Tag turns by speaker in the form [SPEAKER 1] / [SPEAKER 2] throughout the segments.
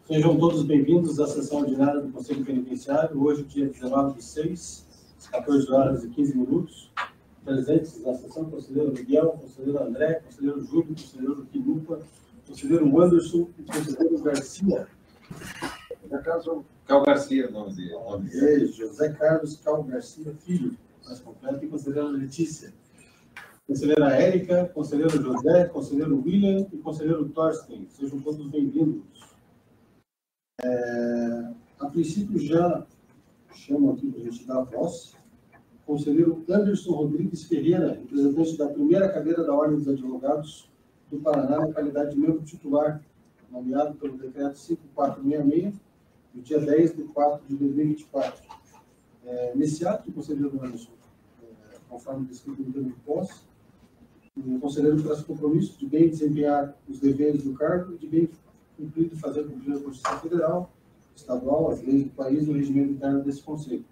[SPEAKER 1] Sejam todos bem-vindos à sessão ordinária do Conselho Penitenciário, hoje, dia 19/6, às 14 horas e 15 minutos. Presentes na sessão, conselheiro Miguel, conselheiro André, conselheiro Júlio, conselheiro Quilupa, conselheiro Anderson e conselheiro Garcia.
[SPEAKER 2] Cal Garcia, nome dele.
[SPEAKER 1] José Carlos Cal Garcia Filho, mais completo, e conselheira Letícia. Conselheira Érica, conselheiro José, conselheiro William e conselheiro Thorsten. Sejam todos bem-vindos. A princípio, já chamo aqui para a gente dar a voz. Conselheiro Anderson Rodrigues Ferreira, representante da primeira cadeira da Ordem dos Advogados do Paraná, na qualidade de membro titular, nomeado pelo Decreto 5466, no dia 10/4/2024. Nesse ato, conselheiro Anderson, conforme descrito no termo de posse, o conselheiro traz compromisso de bem desempenhar os deveres do cargo e de bem cumprir e fazer cumprir a Constituição Federal, estadual, as leis do país e o regimento interno desse conselho.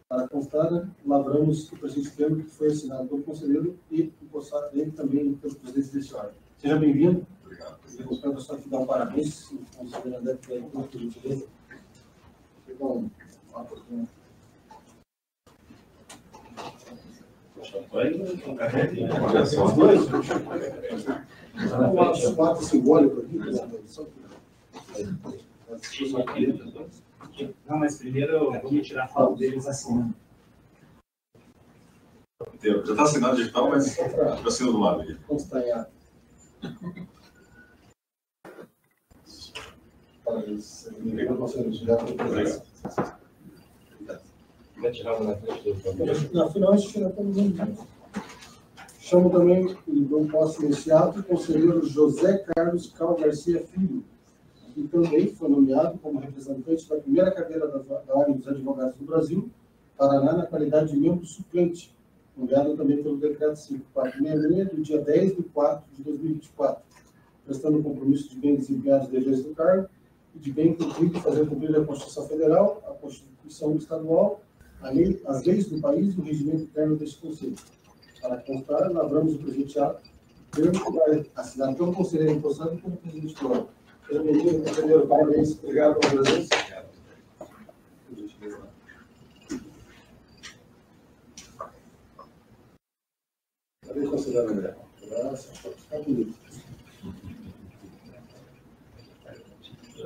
[SPEAKER 1] Para constar, lavramos o presente termo que foi assinado pelo conselheiro e impostado ele também pelo presidente desse órgão. Seja bem-vindo.
[SPEAKER 2] Obrigado.
[SPEAKER 1] Eu gostaria só de dar um parabéns, o conselheiro André, por gentileza. Bom, os dois. Um ato simbólico aqui.
[SPEAKER 3] Não, mas primeiro eu vou tirar a foto deles assinando.
[SPEAKER 2] Já está assinado digital, mas eu assino do lado aqui.
[SPEAKER 1] Constanhar. Parabéns.
[SPEAKER 2] Obrigado.
[SPEAKER 3] Vai tirar na frente do papel.
[SPEAKER 1] Na final, a gente tira todo mundo. Chamo também, e dou posse nesse ato, o conselheiro José Carlos Cal Garcia Filho, que também foi nomeado como representante da primeira cadeira da Ordem dos Advogados do Brasil, Paraná, na qualidade de membro suplente, nomeado também pelo Decreto 5466, do dia 10/4/2024, prestando compromisso de bem desempenhar os deveres do cargo e de bem cumprir e fazer cumprir a Constituição Federal, a Constituição Estadual, as leis do país e o regimento interno deste Conselho. Para constar, lavramos o presente ato, termo que vai assinar pelo conselheiro impostado e pelo presidente do órgão. Seja bem-vindo, conselheiro. Parabéns. Obrigado pela presença. Cadê o conselheiro André? Está bonito.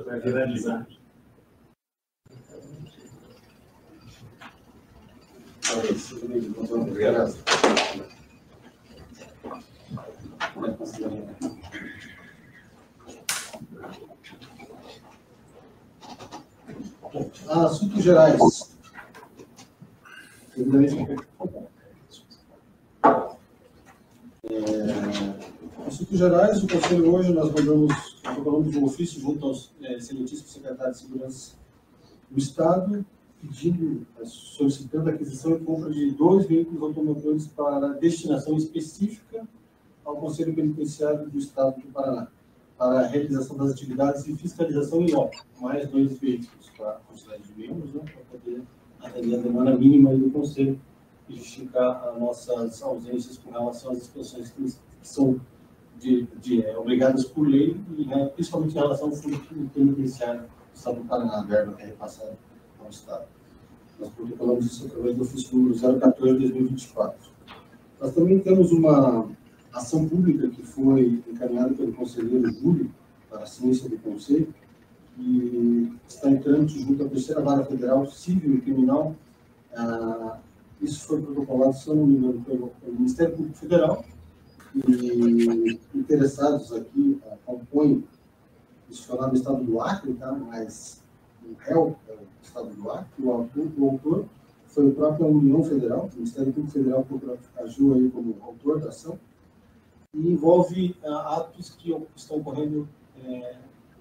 [SPEAKER 3] Vai viralizar.
[SPEAKER 2] Obrigado.
[SPEAKER 1] Assuntos gerais. Assuntos gerais, o Conselho hoje nós mandamos um ofício junto aos excelentíssimos secretários de Segurança do Estado, solicitando a aquisição e compra de 2 veículos automotores para destinação específica ao Conselho Penitenciário do Estado do Paraná, para a realização das atividades de fiscalização em loco, mais 2 veículos para a quantidade de membros, né, para poder atender a demanda mínima do Conselho e justificar as nossas ausências com relação às inspeções que são obrigadas por lei, e principalmente em relação ao Fundo Penitenciário do Estado do Paraná, a verba que é repassada ao Estado. Nós protocolamos isso através do ofício número 014/2024. Nós também temos uma ação pública que foi encaminhada pelo conselheiro Júlio para a ciência do Conselho, e está em trâmite junto à terceira vara federal civil e criminal. Isso foi protocolado, se não me engano, pelo Ministério Público Federal, e interessados aqui compõem, isso foi lá no estado do Acre, tá? Mas o réu é o estado do Acre, o autor foi a própria União Federal, o Ministério Público Federal agiu aí como autor da ação, e envolve atos que estão ocorrendo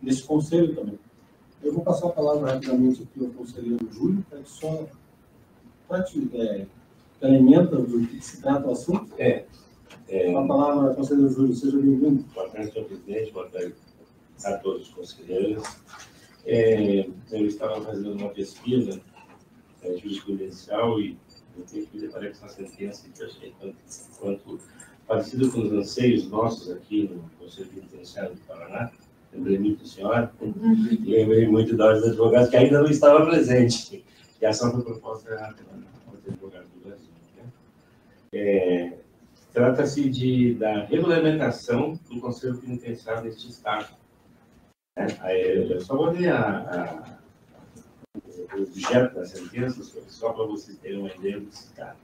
[SPEAKER 1] nesse conselho também. Eu vou passar a palavra rapidamente aqui ao conselheiro Júlio, para que só elementa do que se trata o assunto. A palavra ao conselheiro Júlio, seja bem-vindo.
[SPEAKER 4] Boa tarde, senhor presidente, boa tarde a todos os conselheiros. Eu estava fazendo uma pesquisa jurisprudencial e eu tenho que me deparar com essa sentença que eu achei quanto parecido com os anseios nossos aqui no Conselho Penitenciário do Paraná, lembrei muito da senhora, lembrei muito da Ordem dos Advogados, que ainda não estava presente, que a ação foi proposta pela Ordem dos Advogados do Brasil. Né? Trata-se da regulamentação do Conselho Penitenciário deste Estado. Eu só vou ler o objeto da sentença, só para vocês terem uma ideia do Estado.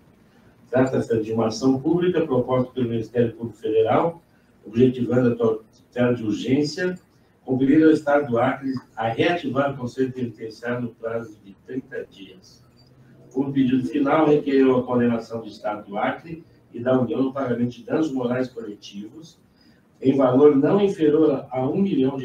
[SPEAKER 4] Trata-se de uma ação pública proposta pelo Ministério Público Federal, objetivando a tutela de urgência, conferir ao Estado do Acre a reativar o Conselho Penitenciário no prazo de 30 dias. Como pedido final, requereu a condenação do Estado do Acre e da União no pagamento de danos morais coletivos, em valor não inferior a R$1 milhão,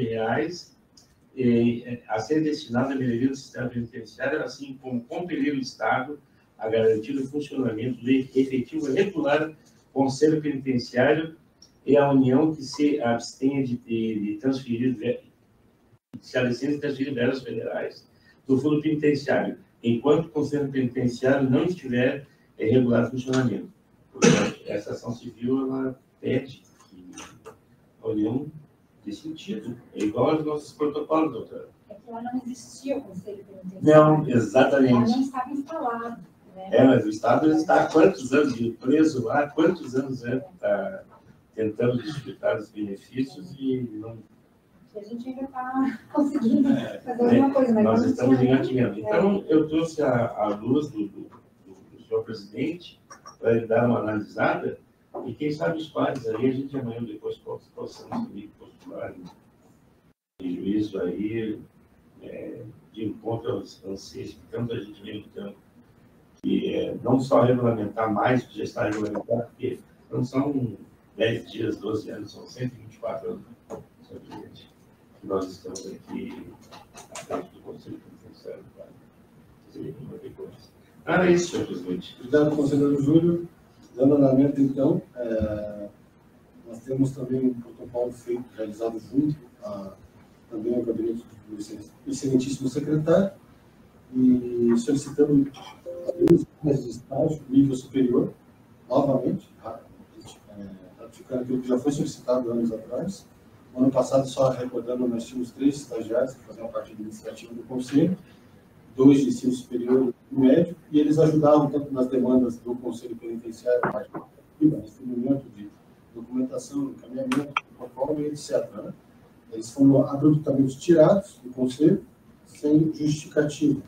[SPEAKER 4] a ser destinado a melhoria do sistema penitenciário, assim como compelir o Estado a garantir o funcionamento do efetivo e regular Conselho Penitenciário e a União que se abstenha de transferir verbas federais do Fundo Penitenciário, enquanto o Conselho Penitenciário não estiver em regular funcionamento. Portanto, essa ação civil, ela pede que a União dê sentido. É igual aos nossos protocolos, doutora.
[SPEAKER 5] É que lá não existia o Conselho Penitenciário.
[SPEAKER 4] Não, exatamente.
[SPEAKER 5] Lá não estava instalado.
[SPEAKER 4] Mas o Estado está há quantos anos preso lá, quantos anos está tentando justificar os benefícios e não...
[SPEAKER 5] A gente ainda está conseguindo fazer alguma coisa, mas
[SPEAKER 4] nós estamos engatinhando. Então, eu trouxe a luz do senhor presidente para ele dar uma analisada e quem sabe os quadros aí, a gente amanhã depois possamos postular em juízo aí de encontro aos anseios que tanto a gente vem lutando. E não só regulamentar mais, que já está regulamentado, porque não são 10 dias, 12 anos, são 124 anos, senhor presidente, que nós estamos aqui à frente do Conselho Penitenciário para fazer uma coisa. É isso, senhor presidente.
[SPEAKER 1] Obrigado, conselheiro Júlio. Dando andamento, então, nós temos também um protocolo feito, realizado junto também ao gabinete do excelentíssimo secretário, e solicitando de estágio, nível superior, novamente, ratificando aquilo que já foi solicitado anos atrás. No ano passado, só recordando, nós tínhamos 3 estagiários que faziam parte administrativa do Conselho, 2 de ensino superior e médio, e eles ajudavam tanto nas demandas do Conselho Penitenciário, distribuimento de documentação, encaminhamento, protocolo e etc. Né? Eles foram abruptamente tirados do Conselho sem justificativa.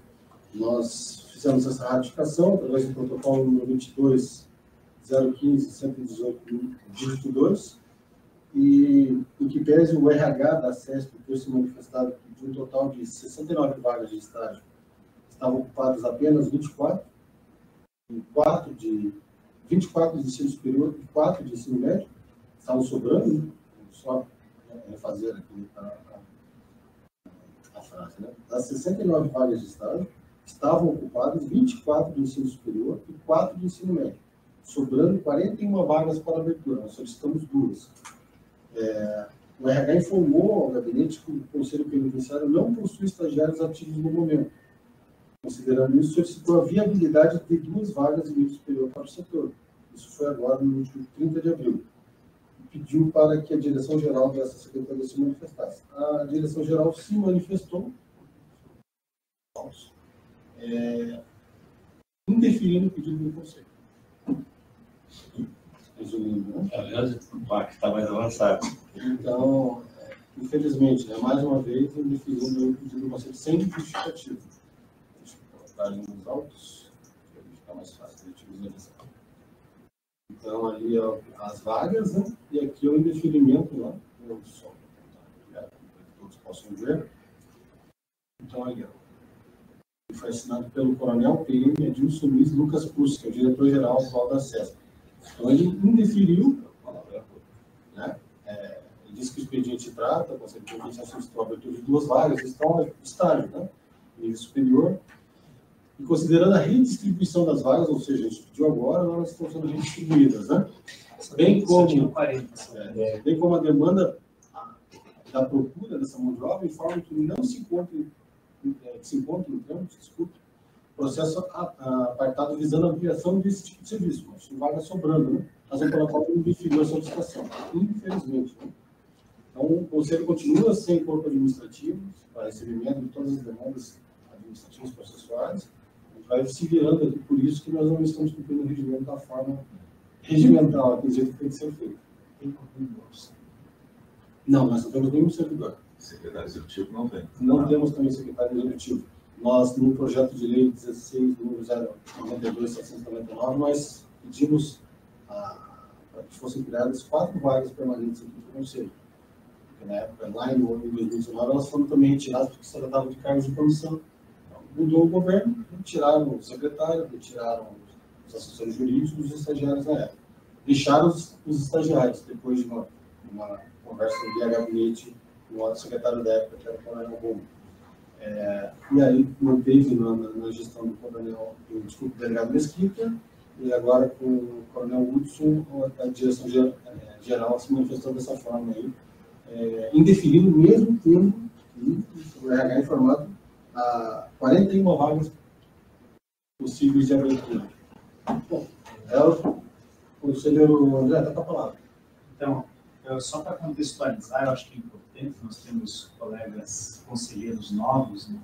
[SPEAKER 1] Nós fizemos essa ratificação através do protocolo número 22.015.118, dígito 2, e em que pese o RH da SESP ter se manifestado de um total de 69 vagas de estágio, estavam ocupadas apenas 24, 24 de ensino superior e 4 de ensino médio, estavam sobrando, né? Só refazer aqui a frase, né? Das 69 vagas de estágio, estavam ocupadas 24 de ensino superior e 4 de ensino médio, sobrando 41 vagas para abertura. Nós solicitamos 2. O RH informou ao gabinete que o Conselho Penitenciário não possui estagiários ativos no momento. Considerando isso, solicitou a viabilidade de 2 vagas de nível superior para o setor. Isso foi agora no último 30 de abril. E pediu para que a direção-geral dessa secretaria se manifestasse. A direção-geral se manifestou, indeferindo o pedido do Conselho. Resumindo, né?
[SPEAKER 4] Aliás, o PAC está mais avançado.
[SPEAKER 1] Então, infelizmente, mais uma vez, indeferindo o pedido do Conselho sem justificativa. Deixa eu colocar ali nos autos, para ficar mais fácil de visualizar. Então, ali as vagas, né? E aqui o indeferimento lá. Eu só para que todos possam ver. Então, ali, ele foi assinado pelo coronel PM Edilson Luiz Lucas Cruz, que é o diretor-geral atual da SESP. Então, ele indeferiu, né? Ele disse que o expediente trata, o Conselho Penitenciário solicitou a abertura de 2 vagas, estão no estágio, né? Nível superior. E considerando a redistribuição das vagas, ou seja, a gente pediu agora, elas estão sendo redistribuídas, né? Bem como a demanda da procura dessa mão de obra, informa que não se encontra no trâmite, processo apartado visando a ampliação desse tipo de serviço, mas vaga sobrando, né? Razão pela qual não definiu a solicitação, infelizmente. Né? Então, o Conselho continua sem corpo administrativo, para recebimento de todas as demandas administrativas e processuais. A gente vai se virando aqui, por isso que nós não estamos cumprindo o regimento da forma regimental, do jeito que tem que ser feito. Não, nós não temos nenhum servidor.
[SPEAKER 2] Secretário executivo não tem.
[SPEAKER 1] Não temos também secretário executivo. Nós, no projeto de lei 16.092.799, nós pedimos para que fossem criadas 4 vagas permanentes aqui no Conselho. Porque na época, lá em 2019, elas foram também retiradas porque se tratavam de cargos de comissão. Então, mudou o governo, retiraram o secretário, retiraram os assessores jurídicos e os estagiários na época. Deixaram os estagiários, depois de uma conversa via gabinete com o secretário da época, que era o Coronel Romo. E aí manteve na gestão do coronel, do delegado Mesquita, e agora com o coronel Hudson, a direção geral se manifestou dessa forma aí, indefinido mesmo tempo que o RH informado a 41 vagas possíveis de abertura. Bom, o conselheiro André, está com a palavra.
[SPEAKER 3] Então, só para contextualizar, eu acho que é importante, nós temos colegas conselheiros novos, né?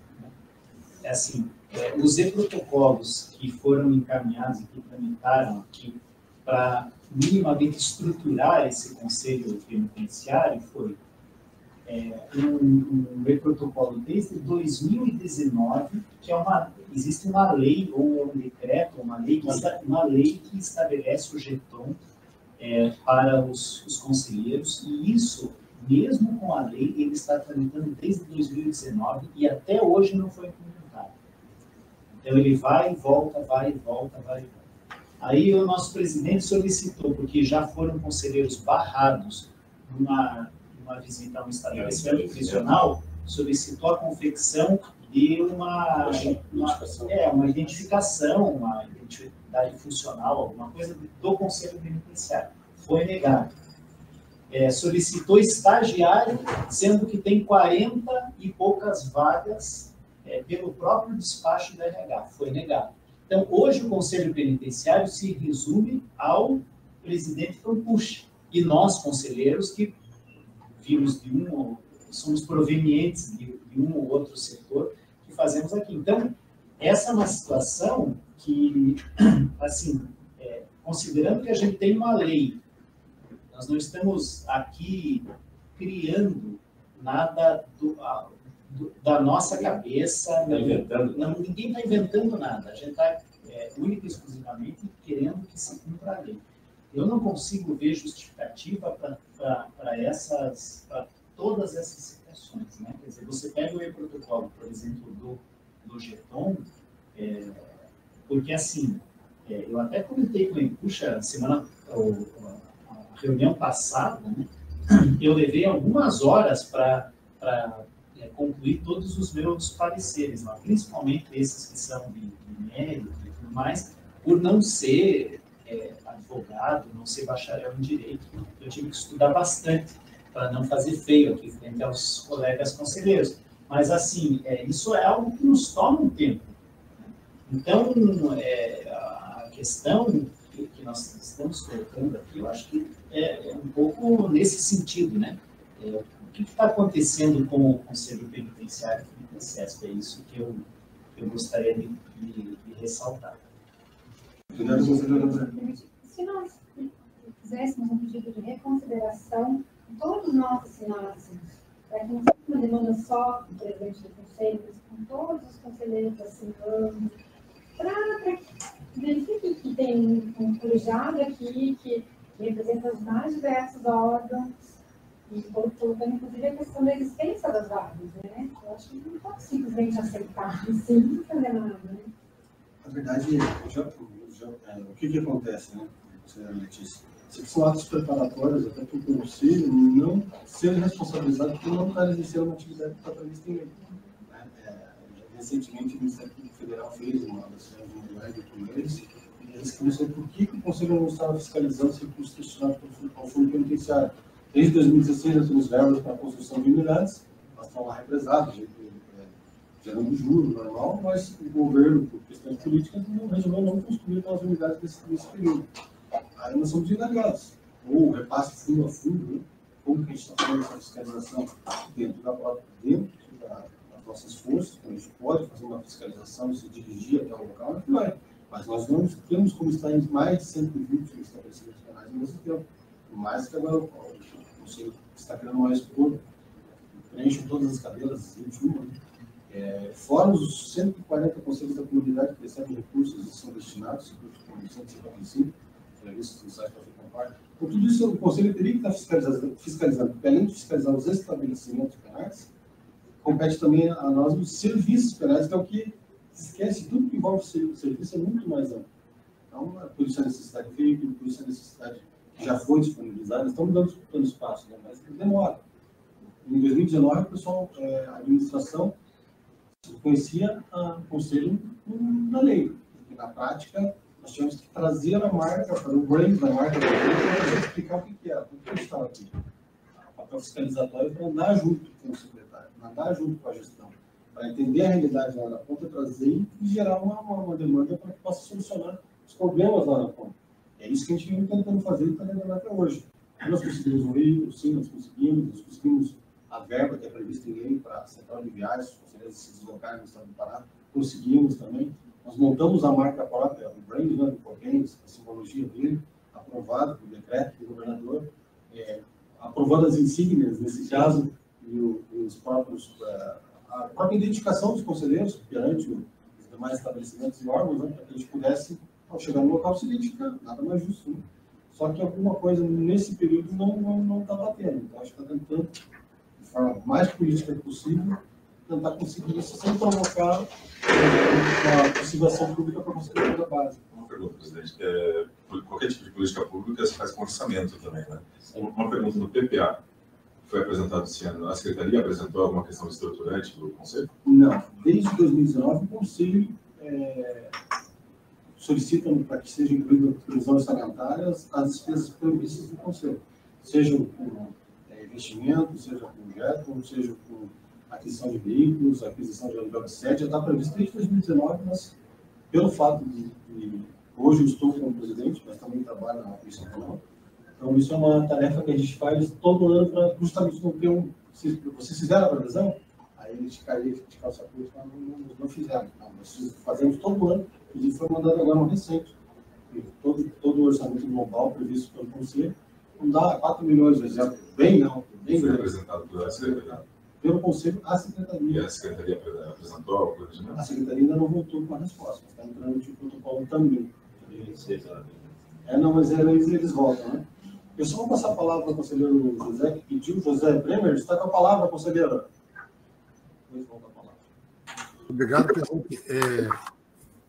[SPEAKER 3] É assim, os e-protocolos que foram encaminhados e que tramitaram aqui para minimamente estruturar esse conselho penitenciário foi um e-protocolo desde 2019, que existe uma lei, ou um decreto, uma lei que estabelece o GETOM para os conselheiros, e isso, mesmo com a lei, ele está tramitando desde 2019 e até hoje não foi implementado. Então, ele vai e volta, vai e volta, vai e volta. Aí, o nosso presidente solicitou, porque já foram conselheiros barrados numa visita a um estabelecimento prisional, solicitou a confecção de uma identificação, uma identidade funcional, alguma coisa do Conselho Penitenciário. Foi negado. Solicitou estagiário, sendo que tem 40 e poucas vagas pelo próprio despacho da RH. Foi negado. Então, hoje o Conselho Penitenciário se resume ao presidente Campuche. E nós, conselheiros, que vimos somos provenientes de um ou outro setor que fazemos aqui. Então, essa é uma situação que, assim, considerando que a gente tem uma lei, nós não estamos aqui criando nada da nossa cabeça. Ninguém está inventando nada. A gente está única e exclusivamente querendo que se cumpra a lei. Eu não consigo ver justificativa para todas essas situações, né? Quer dizer, você pega o e-protocolo, por exemplo, do GETOM, porque assim, eu até comentei com ele, puxa, a reunião passada, né, eu levei algumas horas para concluir todos os meus pareceres, lá, principalmente esses que são de mérito e tudo mais, por não ser advogado, não ser bacharel em direito. Eu tive que estudar bastante para não fazer feio aqui frente aos colegas conselheiros. Mas, assim, isso é algo que nos toma um tempo. Então, a questão que nós estamos colocando aqui, eu acho que é um pouco nesse sentido, né? O que está acontecendo com o Conselho Penitenciário do INCESP? É isso que eu gostaria de ressaltar.
[SPEAKER 5] Se nós fizéssemos um pedido de reconsideração, todos nós assinássemos, para que não seja uma demanda só do presidente do Conselho, mas com todos os conselheiros assinando, para verificar que tem um colegiado aqui que representa os mais diversos órgãos, e colocando inclusive a questão da existência das vagas, né? Eu acho que não pode simplesmente aceitar, assim, não fazer nada, né?
[SPEAKER 1] Na verdade, o que acontece, né? São atos preparatórios, até para o conselho não ser responsabilizado por não estar exercendo uma atividade que está prevista em lei. Recentemente, o Ministério Público Federal fez uma live com eles, e eles começaram por que o conselho não estava fiscalizando se recursos destinados ao fundo penitenciário. Desde 2016, nós temos verbas para a construção de unidades, elas estão lá represadas, gerando juros, normal, mas o governo, por questões políticas, resolveu não construir aquelas unidades nesse período. Aí nós somos indagados. Ou repasse fundo a fundo, né? como que a gente está fazendo essa fiscalização dentro das nossas forças, então a gente pode fazer uma fiscalização, se dirigir até o local, não é. Mas nós não temos como estar em mais de 120 estabelecimentos penais ao mesmo tempo. Mais que agora o Conselho está criando mais corpo, preenche todas as cadeiras, 21, fora os 140 conselhos da comunidade que recebem recursos e são destinados, como 155, previsto no site da FECOMPAR. Por tudo isso, o Conselho teria que estar fiscalizando, porque além de fiscalizar os estabelecimentos penais, compete também a nós os serviços penais, que é o que esquece, tudo que envolve o serviço é muito mais amplo. Então, por isso a necessidade de veículo, por isso a necessidade que já foi disponibilizada, estamos dando espaço, né? Mas demora. Em 2019, o pessoal, a administração conhecia o Conselho na lei, porque na prática nós tínhamos que trazer a marca, fazer o brand da marca da lei para explicar o que era, por que a gente estava aqui. O papel fiscalizatório para andar junto com o secretário, andar junto com a gestão, para entender a realidade lá na ponta, trazer e gerar uma demanda para que possa solucionar os problemas lá na ponta. É isso que a gente vem tentando fazer e está tentando até hoje. Nós conseguimos um veículo, sim, nós conseguimos a verba que é prevista em lei para a Central de Viagens, os conselheiros se deslocarem no estado do Pará, conseguimos também. Nós montamos a marca própria, o brand, né, do Correios, a simbologia dele, aprovado pelo decreto do governador, aprovando as insígnias, nesse caso, e os próprios, a própria identificação dos conselheiros perante os demais estabelecimentos e órgãos, né, para que a gente pudesse, ao chegar no local, se identificar, nada mais justo. Né? Só que alguma coisa nesse período não está batendo. Então, a gente está tentando, de forma mais política possível, tentar conseguir isso sem provocar uma possível ação pública para conseguir a base.
[SPEAKER 2] Uma pergunta, presidente. Qualquer tipo de política pública se faz com orçamento também, né? Uma pergunta do PPA. Foi apresentado esse ano. A Secretaria apresentou alguma questão estruturante do Conselho?
[SPEAKER 1] Não. Desde 2019, o Conselho solicita para que sejam incluídas previsões orçamentárias as despesas previstas do Conselho. Seja com investimento, seja com projeto, seja com aquisição de veículos, aquisição de aluguel de sede, já está previsto desde 2019, mas pelo fato de hoje eu estou como presidente, mas também trabalho na Comissão Penal, então isso é uma tarefa que a gente faz todo ano para justamente não ter vocês fizeram a previsão, aí a gente cairia de calça curta, mas não fizeram. Não, nós fazemos todo ano, e foi mandado agora um recente. Todo o orçamento global previsto pelo Conselho, não dá 4 milhões de exemplo, bem alto, bem grande.
[SPEAKER 2] Foi apresentado pela Secretaria?
[SPEAKER 1] Pelo Conselho, a Secretaria.
[SPEAKER 2] E a Secretaria apresentou o planejamento?
[SPEAKER 1] A Secretaria ainda não voltou com a resposta, mas está entrando de protocolo também. Não, mas eles voltam, né? Eu só vou passar a palavra para o conselheiro José, que pediu. José Bremer, está com a palavra, conselheiro. Volta a palavra.
[SPEAKER 6] Obrigado, presidente. Em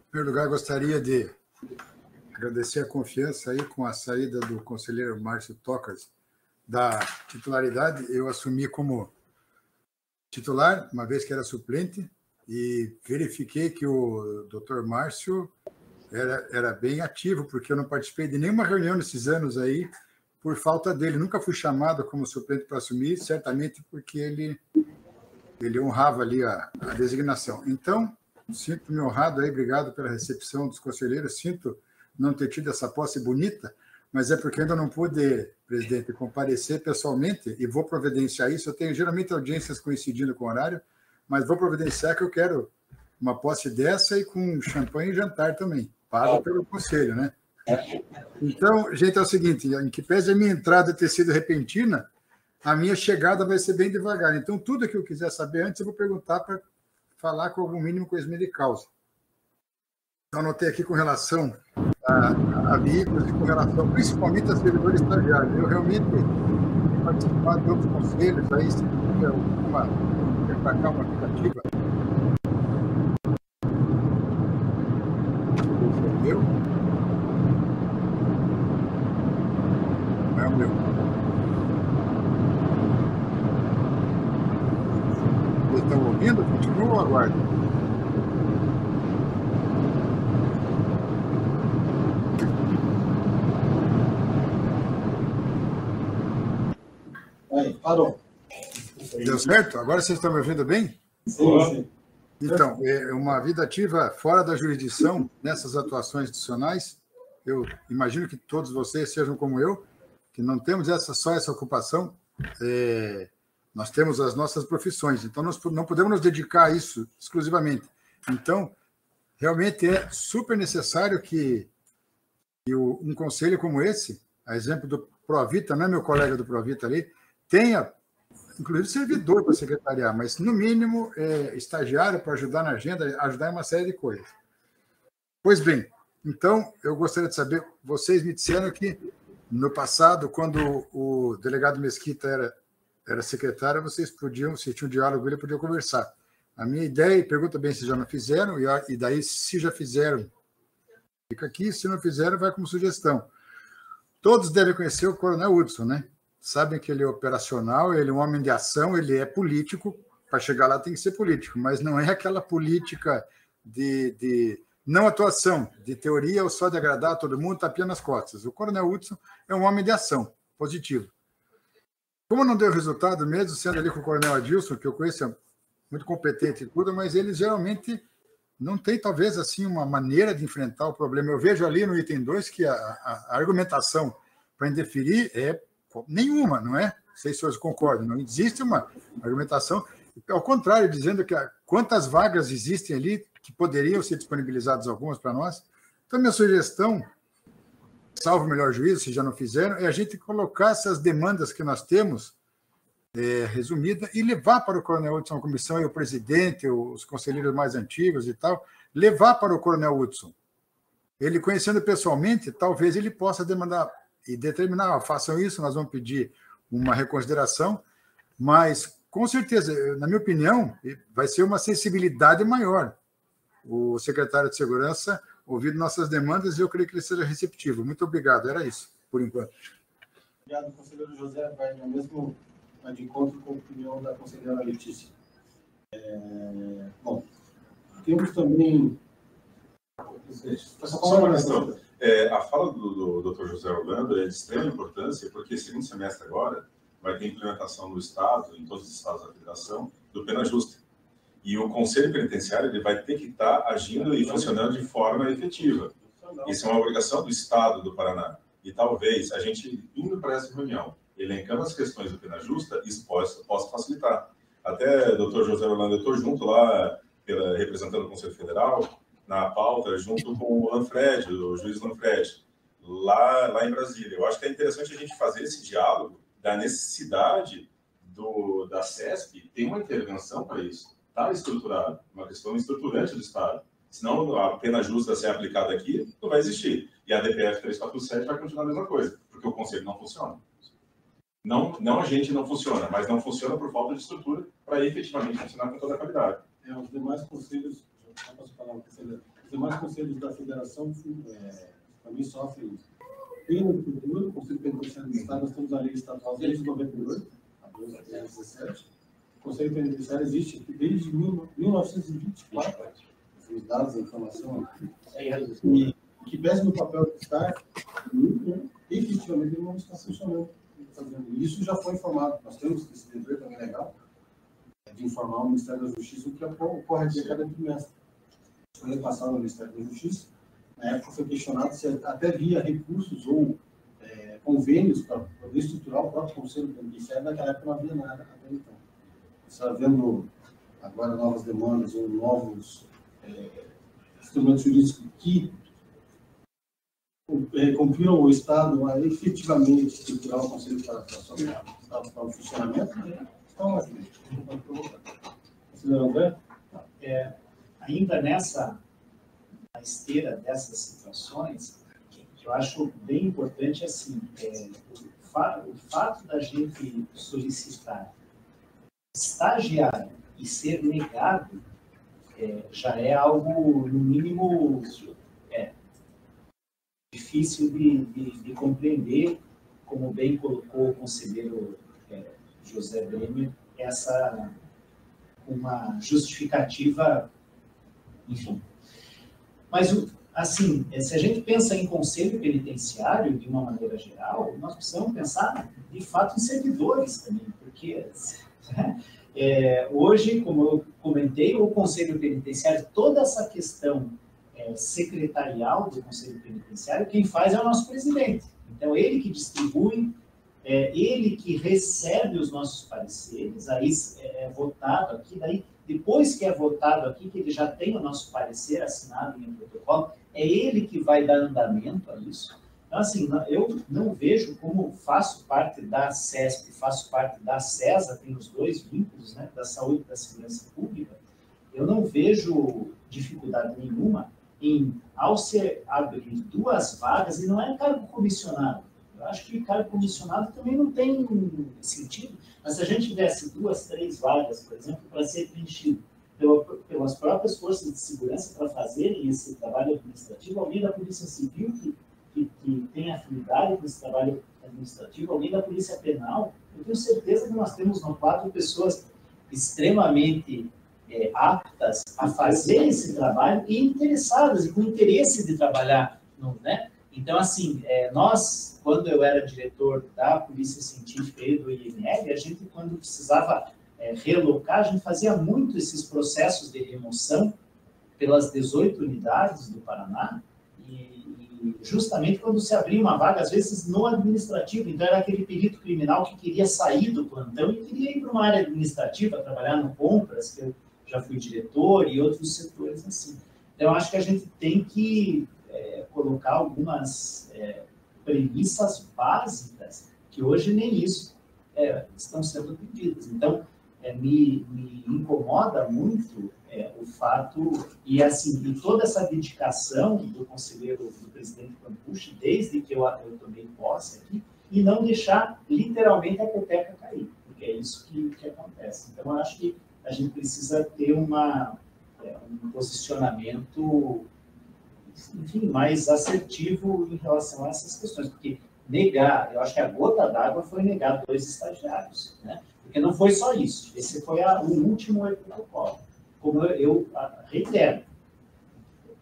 [SPEAKER 6] primeiro lugar, gostaria de agradecer a confiança aí com a saída do conselheiro Márcio Tocas da titularidade. Eu assumi como titular, uma vez que era suplente, e verifiquei que o doutor Márcio era bem ativo, porque eu não participei de nenhuma reunião nesses anos aí, por falta dele. Nunca fui chamado como suplente para assumir, certamente porque ele honrava ali a designação. Então, sinto-me honrado aí, obrigado pela recepção dos conselheiros, sinto não ter tido essa posse bonita, mas é porque ainda não pude, presidente, comparecer pessoalmente, e vou providenciar isso. Eu tenho geralmente audiências coincidindo com o horário, mas vou providenciar que eu quero uma posse dessa e com champanhe e jantar também, pago pelo conselho, né? Então, gente, é o seguinte, em que pese a minha entrada ter sido repentina, a minha chegada vai ser bem devagar. Então, tudo que eu quiser saber antes, eu vou perguntar para falar com algum mínimo conhecimento de causa. Então, anotei aqui com relação a veículos e com relação principalmente a servidores estagiários. Eu realmente participar de outros conselhos, aí se tiver alguma para cá, uma tentativa. Eu? Não é o meu. Vocês estão ouvindo? Continua ou aguardo?
[SPEAKER 1] Aí, parou.
[SPEAKER 6] Deu certo? Agora vocês estão me ouvindo bem?
[SPEAKER 1] Sim.
[SPEAKER 6] Então, uma vida ativa fora da jurisdição, nessas atuações institucionais, eu imagino que todos vocês sejam como eu, que não temos só essa ocupação, nós temos as nossas profissões, então nós não podemos nos dedicar a isso exclusivamente. Então, realmente é super necessário que um conselho como esse, a exemplo do Provita, não é meu colega do Provita ali, tenha, inclusive, servidor para secretariar, mas, no mínimo, estagiário para ajudar na agenda, ajudar em uma série de coisas. Pois bem, então, eu gostaria de saber, vocês me disseram que, no passado, quando o delegado Mesquita era secretário, vocês podiam, se tinha um diálogo, ele podia conversar. A minha ideia, e pergunta bem se já não fizeram, e daí, se já fizeram, fica aqui, se não fizeram, vai como sugestão. Todos devem conhecer o Coronel Hudson, né? Sabem que ele é operacional, ele é um homem de ação, ele é político, para chegar lá tem que ser político, mas não é aquela política de não atuação, de teoria ou só de agradar a todo mundo, tapinha nas costas. O Coronel Hudson é um homem de ação, positivo. Como não deu resultado, mesmo sendo ali com o Coronel Adilson, que eu conheço, é muito competente e tudo, mas ele geralmente não tem, talvez, assim, uma maneira de enfrentar o problema. Eu vejo ali no item 2 que a argumentação para indeferir é nenhuma, não é? Não sei se vocês concordam, não existe uma argumentação, ao contrário, dizendo que quantas vagas existem ali que poderiam ser disponibilizadas algumas para nós. Então, minha sugestão, salvo o melhor juízo, se já não fizeram, é a gente colocar essas demandas que nós temos, resumida, e levar para o Coronel Hudson a comissão, e o presidente, os conselheiros mais antigos e tal, levar para o Coronel Hudson. Ele, conhecendo pessoalmente, talvez ele possa demandar e determinar, façam isso, nós vamos pedir uma reconsideração, mas, com certeza, na minha opinião, vai ser uma sensibilidade maior. O secretário de Segurança ouvindo nossas demandas, e eu creio que ele seja receptivo. Muito obrigado, era isso, por enquanto.
[SPEAKER 1] Obrigado, conselheiro José. Vai no mesmo de encontro com a opinião da conselheira Letícia. Bom, temos também...
[SPEAKER 2] Só uma questão. A fala do Dr. José Orlando é de extrema importância, porque segundo semestre agora vai ter implementação no Estado, em todos os estados da Federação, do Pena Justa. E o Conselho Penitenciário ele vai ter que estar agindo e funcionando de forma efetiva. Isso é uma obrigação do Estado do Paraná. E talvez a gente, indo para essa reunião, elencando as questões do Pena Justa, isso possa facilitar. Até, doutor José Orlando, eu estou junto lá, representando o Conselho Federal, na pauta, junto com o Lanfred, o juiz Lanfred, lá em Brasília. Eu acho que é interessante a gente fazer esse diálogo da necessidade da CESP ter uma intervenção para isso. Está estruturado, uma questão estruturante do Estado. Senão a pena justa ser aplicada aqui não vai existir. E a DPF 347 vai continuar a mesma coisa, porque o conselho não funciona. Não a gente não funciona, mas não funciona por falta de estrutura para efetivamente funcionar com toda a qualidade.
[SPEAKER 1] Os demais conselhos, os demais conselhos da Federação também sofrem. Tem no futuro, o Conselho Penitenciário do Estado, nós temos a lei estadual desde 98, a 2017. O Conselho Penitenciário existe aqui desde 1924. Os dados, a informação aqui. E que pese no papel que está, efetivamente ele não está funcionando. Isso já foi informado. Nós temos esse dever também legal de informar o Ministério da Justiça o que ocorre aqui a cada trimestre. Foi passado no Ministério da Justiça. Na época foi questionado se até via recursos ou convênios para poder estruturar o próprio Conselho Penitenciário. Naquela época não havia nada até então. Está havendo agora novas demandas ou novos instrumentos jurídicos que confiram o Estado a efetivamente estruturar o Conselho para o funcionamento. Então, André?
[SPEAKER 3] Ainda na esteira dessas situações, que eu acho bem importante, assim, o fato da gente solicitar estagiar e ser negado já é algo, no mínimo, difícil de compreender, como bem colocou o conselheiro José Bremer, uma justificativa, enfim. Mas, assim, se a gente pensa em conselho penitenciário, de uma maneira geral, nós precisamos pensar, de fato, em servidores também, porque hoje, como eu comentei, o Conselho Penitenciário, toda essa questão secretarial do Conselho Penitenciário, quem faz é o nosso presidente. Então, ele que distribui é ele que recebe os nossos pareceres, aí é votado aqui, daí depois que é votado aqui, que ele já tem o nosso parecer assinado em protocolo, é ele que vai dar andamento a isso. Então, assim, eu não vejo como faço parte da CESP, faço parte da CESA, tem os dois vínculos, né, da saúde e da segurança pública, eu não vejo dificuldade nenhuma em, ao se abrir 2 vagas, e não é cargo comissionado. Eu acho que cargo comissionado também não tem sentido, mas se a gente tivesse 2, 3 vagas, por exemplo, para ser preenchido pelas próprias forças de segurança para fazerem esse trabalho administrativo, alguém da Polícia Civil que tem afinidade com esse trabalho administrativo, alguém da Polícia Penal, eu tenho certeza que nós temos no quadro pessoas extremamente aptas a fazer esse trabalho e interessadas e com interesse de trabalhar, né? Então, assim, nós, quando eu era diretor da Polícia Científica e do IML, a gente, quando precisava relocar, a gente fazia muito esses processos de remoção pelas 18 unidades do Paraná, e justamente quando se abria uma vaga, às vezes no administrativo, então era aquele perito criminal que queria sair do plantão e queria ir para uma área administrativa, trabalhar no compras, que eu já fui diretor, e outros setores assim. Então, eu acho que a gente tem que colocar algumas premissas básicas, que hoje nem isso estão sendo pedidas. Então, me incomoda muito o fato, e assim, e toda essa dedicação do conselheiro, do presidente Campucci, desde que eu tomei posse aqui, e não deixar literalmente a peteca cair, porque é isso que acontece. Então, eu acho que a gente precisa ter um posicionamento, enfim, mais assertivo em relação a essas questões, porque negar, eu acho que a gota d'água foi negar 2 estagiários, né? Porque não foi só isso, esse foi o último protocolo. Como eu reitero,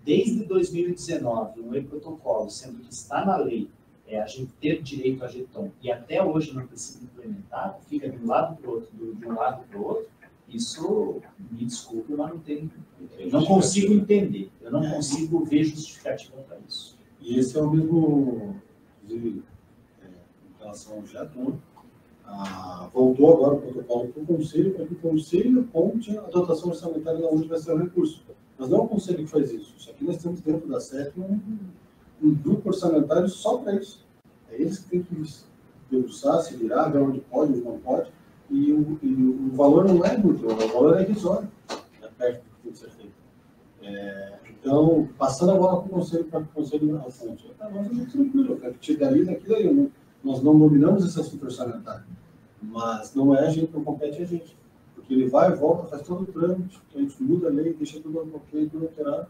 [SPEAKER 3] desde 2019, um protocolo, sendo que está na lei, a gente ter direito a jeton, e até hoje não tem sido implementado, fica de um lado para o outro, de um lado para o outro, isso, me desculpe, mas não consigo entender, eu não consigo ver justificativa para isso.
[SPEAKER 1] E esse é o mesmo, inclusive, em relação ao jeton, voltou agora o protocolo para o Conselho, para que o Conselho aponte a dotação orçamentária de onde vai ser o recurso. Mas não é o Conselho que faz isso. Isso aqui nós temos dentro da SEP um grupo orçamentário só para isso. É eles que têm que debruçar, se virar, ver onde pode, onde não pode. E o valor não é muito, o valor é irrisório, perto do que tem que ser feito. Então, passando a bola para o Conselho, para que o Conselho aponte. Nós estamos tranquilos, a partir dali, daquilo, nós não dominamos esse assunto orçamentário. Mas não é a gente, não compete a gente. Porque ele vai, volta, faz todo o trâmite, a gente muda a lei, deixa tudo ok, tudo alterado,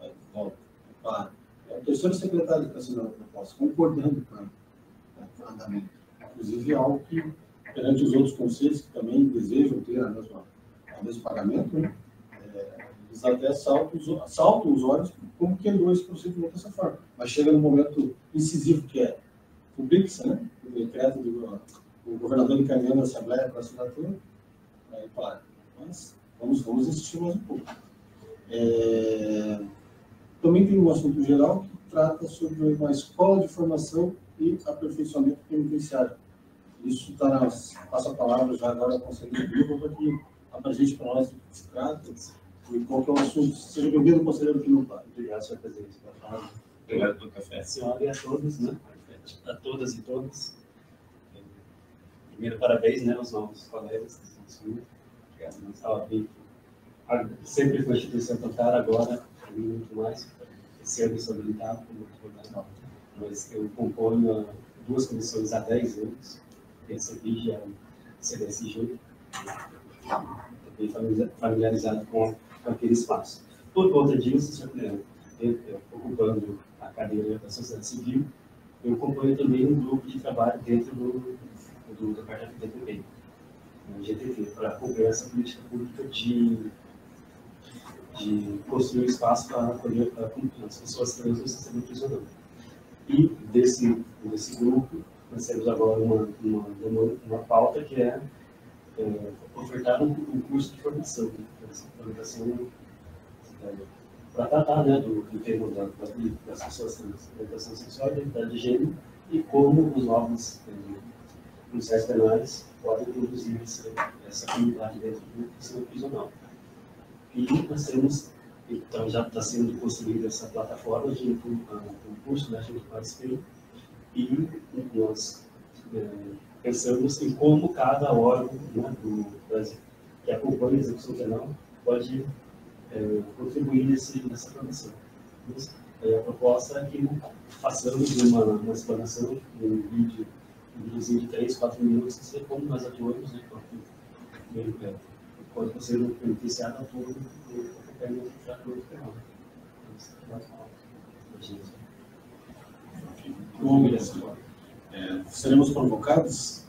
[SPEAKER 1] aí volta, para. É o terceiro secretário que está assinando a proposta, concordando com o andamento. Inclusive, algo que, perante os outros conselhos que também desejam ter o mesmo pagamento, né? Eles até saltam os olhos como que andou esse procedimento dessa forma. Mas chega no momento incisivo, que é publica-se, né? O decreto do governador encaminhando a Assembleia para a assinatura, aí para. Mas vamos insistir mais um pouco. Também tem um assunto geral que trata sobre uma escola de formação e aperfeiçoamento penitenciário. Isso está passo a palavra já agora ao conselheiro Vilma, para que apresente para nós o que se trata e qual que é o assunto. Seja bem-vindo, conselheiro Vilma.
[SPEAKER 7] Obrigado, senhor presidente. Obrigado pelo café. A senhora e a todos, né? A todas e todos. Primeiro, parabéns, né, aos novos colegas que estão assumindo. Obrigado, não estava bem. Sempre com a instituição cantar, agora, muito mais. Esse ano sou habilitado como advogado, mas eu componho 2 comissões há 10 anos. Recebi já o CDSJ, também familiarizado com aquele espaço. Por conta disso, senhor presidente, ocupando a cadeira da sociedade civil, eu componho também um grupo de trabalho dentro do departamento de DPP, no GTT, para acompanhar essa política pública de construir um espaço para acolher as pessoas trans no sistema prisional. E desse grupo, nós temos agora uma pauta que é ofertar um curso de formação, para tratar, né, do tema das pessoas trans, orientação sexual, identidade de gênero, e como os novos policiais penais podem produzir essa comunidade dentro do sistema prisional. E nós temos, então já está sendo construída essa plataforma de concurso, né, a gente participou, e nós pensamos em como cada órgão, né, do Brasil que acompanha a execução penal pode contribuir nessa produção. A proposta é que façamos uma explanação de um videozinho de 3, 4 minutos, que seja como nós atuamos, né, pode ser beneficiado a todo o tratamento penal.
[SPEAKER 1] Seremos convocados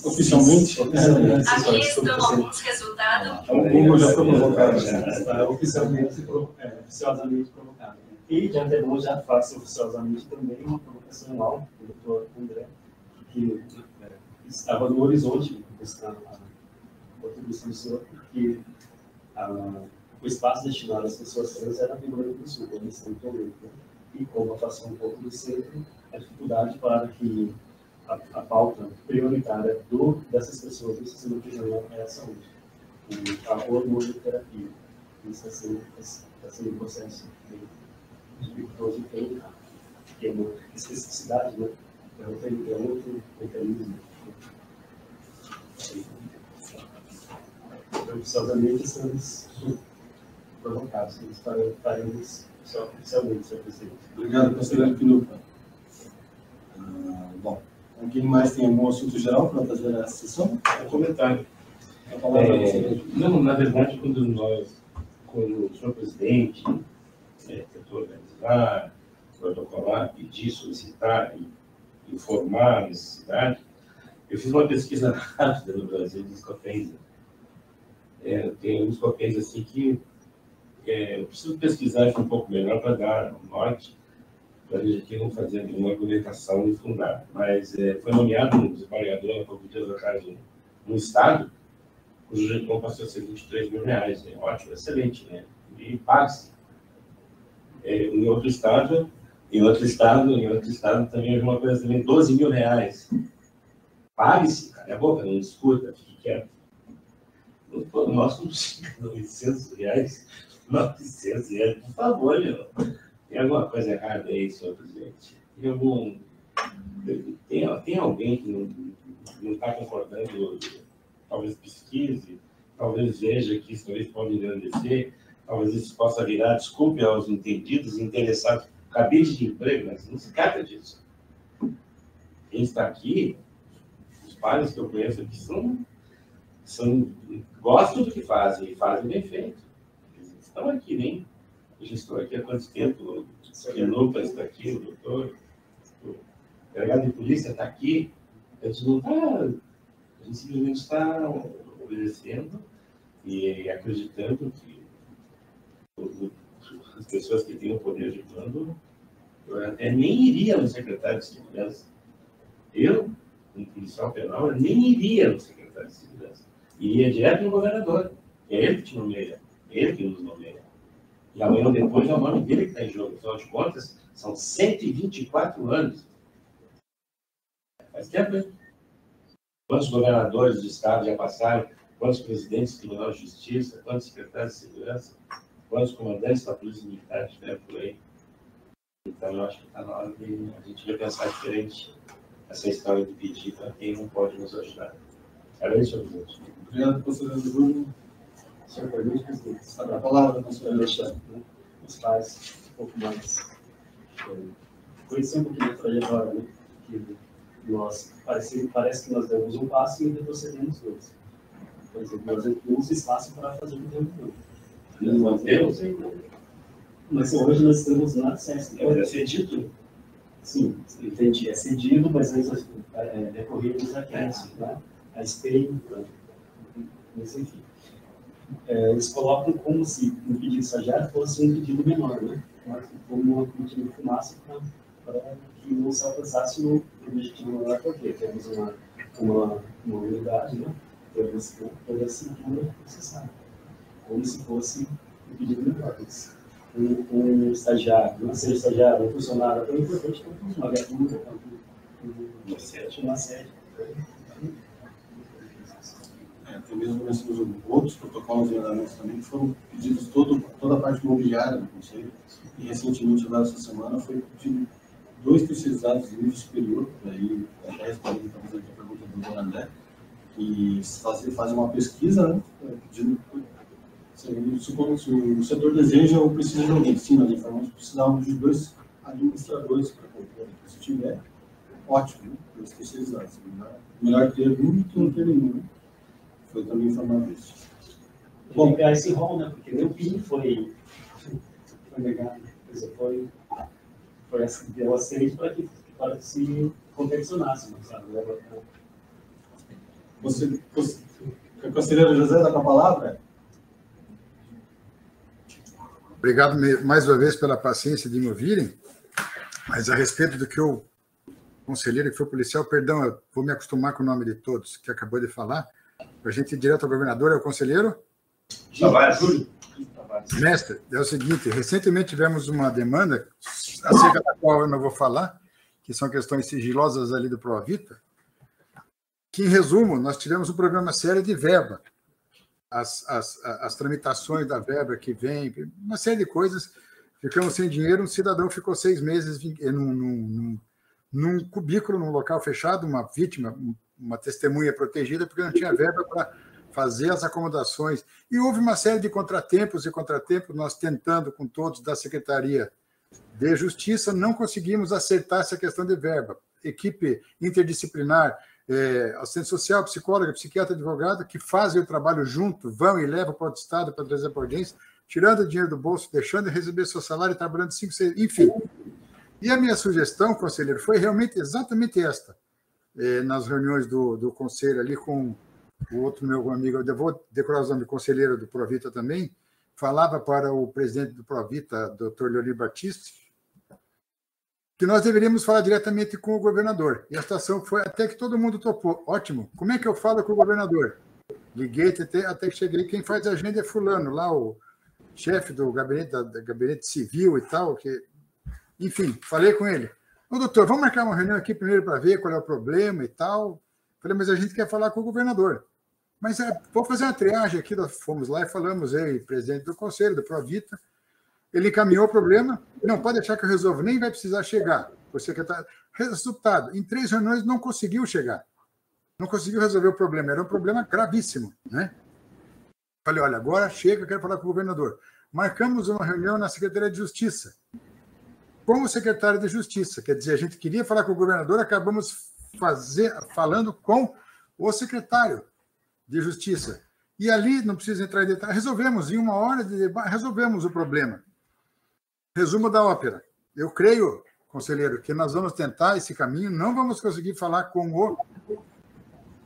[SPEAKER 1] oficialmente?
[SPEAKER 8] Aqui estão alguns resultados.
[SPEAKER 1] O Google já foi convocado.
[SPEAKER 3] Está oficiosamente provocado. E de antemão já faço oficiosamente também uma provocação ao doutor André, que estava no horizonte dessa contribuição do senhor, porque o espaço destinado às pessoas trans era no Rio Grande do Sul, como estão todos. E como afastou um pouco do centro, a dificuldade para que a pauta prioritária dessas pessoas no sistema prisional é a saúde, a hormonoterapia. Isso está sendo um processo bem dificultoso e tem uma especificidade, né? É outro mecanismo. Então, oficialmente, estamos provocados. Faremos oficialmente, senhor presidente.
[SPEAKER 1] Obrigado, conselheiro Pinupa. Bom, alguém mais tem algum assunto geral para fazer a sessão?
[SPEAKER 4] Um comentário.
[SPEAKER 1] A palavra é você.
[SPEAKER 4] Não, na verdade, quando o senhor presidente tentou organizar, protocolar, pedir, solicitar e informar a necessidade, eu fiz uma pesquisa rápida no Brasil de escopência. Tem uns escopês assim que eu preciso pesquisar um pouco melhor para dar um norte, para a gente aqui não fazer nenhuma argumentação infundada. Mas foi nomeado um desembargador, há pouco dias atrás, num estado, cujo jeitão passou a ser R$23 mil. Ótimo, excelente, né? E paga-se. Em outro estado também houve uma coisa também, R$12 mil. Pague-se, cara, é a boca, não discuta, fique quieto. Nós vamos R$900, por favor, meu. Tem alguma coisa errada aí, senhor presidente? Tem alguém que não está concordando, talvez pesquise, talvez veja que isso talvez pode engrandecer, talvez isso possa virar desculpe aos entendidos, interessados, cabide de emprego, mas não se trata disso. Quem está aqui, os pais que eu conheço aqui gostam do que fazem e fazem bem feito. Eles estão aqui, nem. Eu já estou aqui há quanto tempo? O Lucas está aqui, o doutor, o delegado de polícia está aqui. A gente não está. A gente simplesmente está obedecendo e acreditando que as pessoas que têm o poder de mando, eu até nem iria no secretário de segurança. Eu, como policial penal, eu nem iria no secretário de segurança. Iria direto no governador. É ele que te nomeia. É ele que nos nomeia. E amanhã ou depois é o nome dele que está em jogo. Afinal de contas, são 124 anos. Faz tempo, hein? Quantos governadores de estado já passaram? Quantos presidentes do Tribunal de Justiça? Quantos secretários de segurança? Quantos comandantes da Polícia Militar estiveram por aí? Então, eu acho que está na hora de a gente repensar diferente essa história de pedir para quem não pode nos ajudar. Era isso, senhor presidente.
[SPEAKER 1] Obrigado, conselheiro Bruno.
[SPEAKER 3] Senhor presidente, presidente,
[SPEAKER 1] Sabe a palavra, conselheiro Alexandre.
[SPEAKER 3] os pais um pouco mais conhecer um pouquinho da trajetória, né? Que nós parece que nós demos um passo e retrocedemos dois. Por exemplo, nós temos espaço para fazer o tempo.
[SPEAKER 4] Nós temos?
[SPEAKER 3] Mas hoje nós estamos na SESC.
[SPEAKER 4] É cedido?
[SPEAKER 3] Sim, entendi. É cedido, mas recorremos aqui, né? A SPEI, mas enfim. Eles colocam como se um pedido estagiário fosse um pedido menor, né? Como uma cortina de fumaça para que não se alcançasse o objetivo maior, porque temos uma unidade, né? Temos toda a estrutura necessária. Como se fosse um pedido menor. Um estagiário, ser estagiário, um funcionário é tão importante quanto uma viatura, quanto uma sede.
[SPEAKER 1] até mesmo nós temos outros protocolos de andamento também, que foram pedidos toda a parte imobiliária do Conselho, e recentemente, agora essa semana, foi pedido 2 terceirizados de nível superior, daí até respondendo talvez a pergunta do Dr. André, que fazem uma pesquisa, né, pedindo se o setor deseja ou precisa de alguém. Sim, nós informamos que precisávamos de 2 administradores para compor. Se tiver, ótimo, né? 2 terceirizados. Melhor ter um que não ter nenhum. Né? Foi também informado isso.
[SPEAKER 7] Bom, pegar esse rol, né? Porque o PIN foi negado. Foi assim, deu aceito para que se confeccionasse, não sabe?
[SPEAKER 1] O conselheiro José está com a palavra?
[SPEAKER 6] Obrigado mais uma vez pela paciência de me ouvirem, mas a respeito do que o conselheiro que foi policial, perdão, eu vou me acostumar com o nome de todos, que acabou de falar, para a gente ir direto ao governador, é o conselheiro?
[SPEAKER 4] Tavares.
[SPEAKER 6] Mestre, é o seguinte, recentemente tivemos uma demanda, acerca da qual eu não vou falar, que são questões sigilosas ali do Provita, que, em resumo, nós tivemos um problema sério de verba. As tramitações da verba que vem, uma série de coisas, ficamos sem dinheiro, um cidadão ficou 6 meses num cubículo, num local fechado, uma vítima, uma testemunha protegida, porque não tinha verba para fazer as acomodações. E houve uma série de contratempos, nós tentando com todos da Secretaria de Justiça, não conseguimos acertar essa questão de verba. Equipe interdisciplinar, assistente social, psicóloga, psiquiatra, advogado, que fazem o trabalho junto, vão e levam para o outro estado para trazer para a audiência, tirando o dinheiro do bolso, deixando de receber seu salário, trabalhando 5, 6, enfim. E a minha sugestão, conselheiro, foi realmente exatamente esta, nas reuniões do conselho ali com o outro meu amigo, eu vou decorar o nome do conselheiro do Provita também, falava para o presidente do Provita, Dr. Leonir Batista, que nós deveríamos falar diretamente com o governador. E a situação foi até que todo mundo topou. Ótimo. Como é que eu falo com o governador? Liguei até que cheguei. Quem faz a agenda é fulano, lá o chefe do gabinete civil e tal. Enfim, falei com ele. Ô, doutor, vamos marcar uma reunião aqui primeiro para ver qual é o problema e tal. Falei, mas a gente quer falar com o governador. Mas vou fazer uma triagem aqui. Nós fomos lá e falamos, eu, presidente do conselho, do Provita. Ele encaminhou o problema. Não, pode deixar que eu resolvo. Nem vai precisar chegar. O secretário... Resultado, em 3 reuniões não conseguiu chegar. Não conseguiu resolver o problema. Era um problema gravíssimo, né? Falei, olha, agora chega, eu quero falar com o governador. Marcamos uma reunião na Secretaria de Justiça com o secretário de Justiça. Quer dizer, a gente queria falar com o governador, acabamos falando com o secretário de Justiça. E ali, não precisa entrar em detalhe, resolvemos, em 1 hora de debate, resolvemos o problema. Resumo da ópera. Eu creio, conselheiro, que nós vamos tentar esse caminho, não vamos conseguir falar com o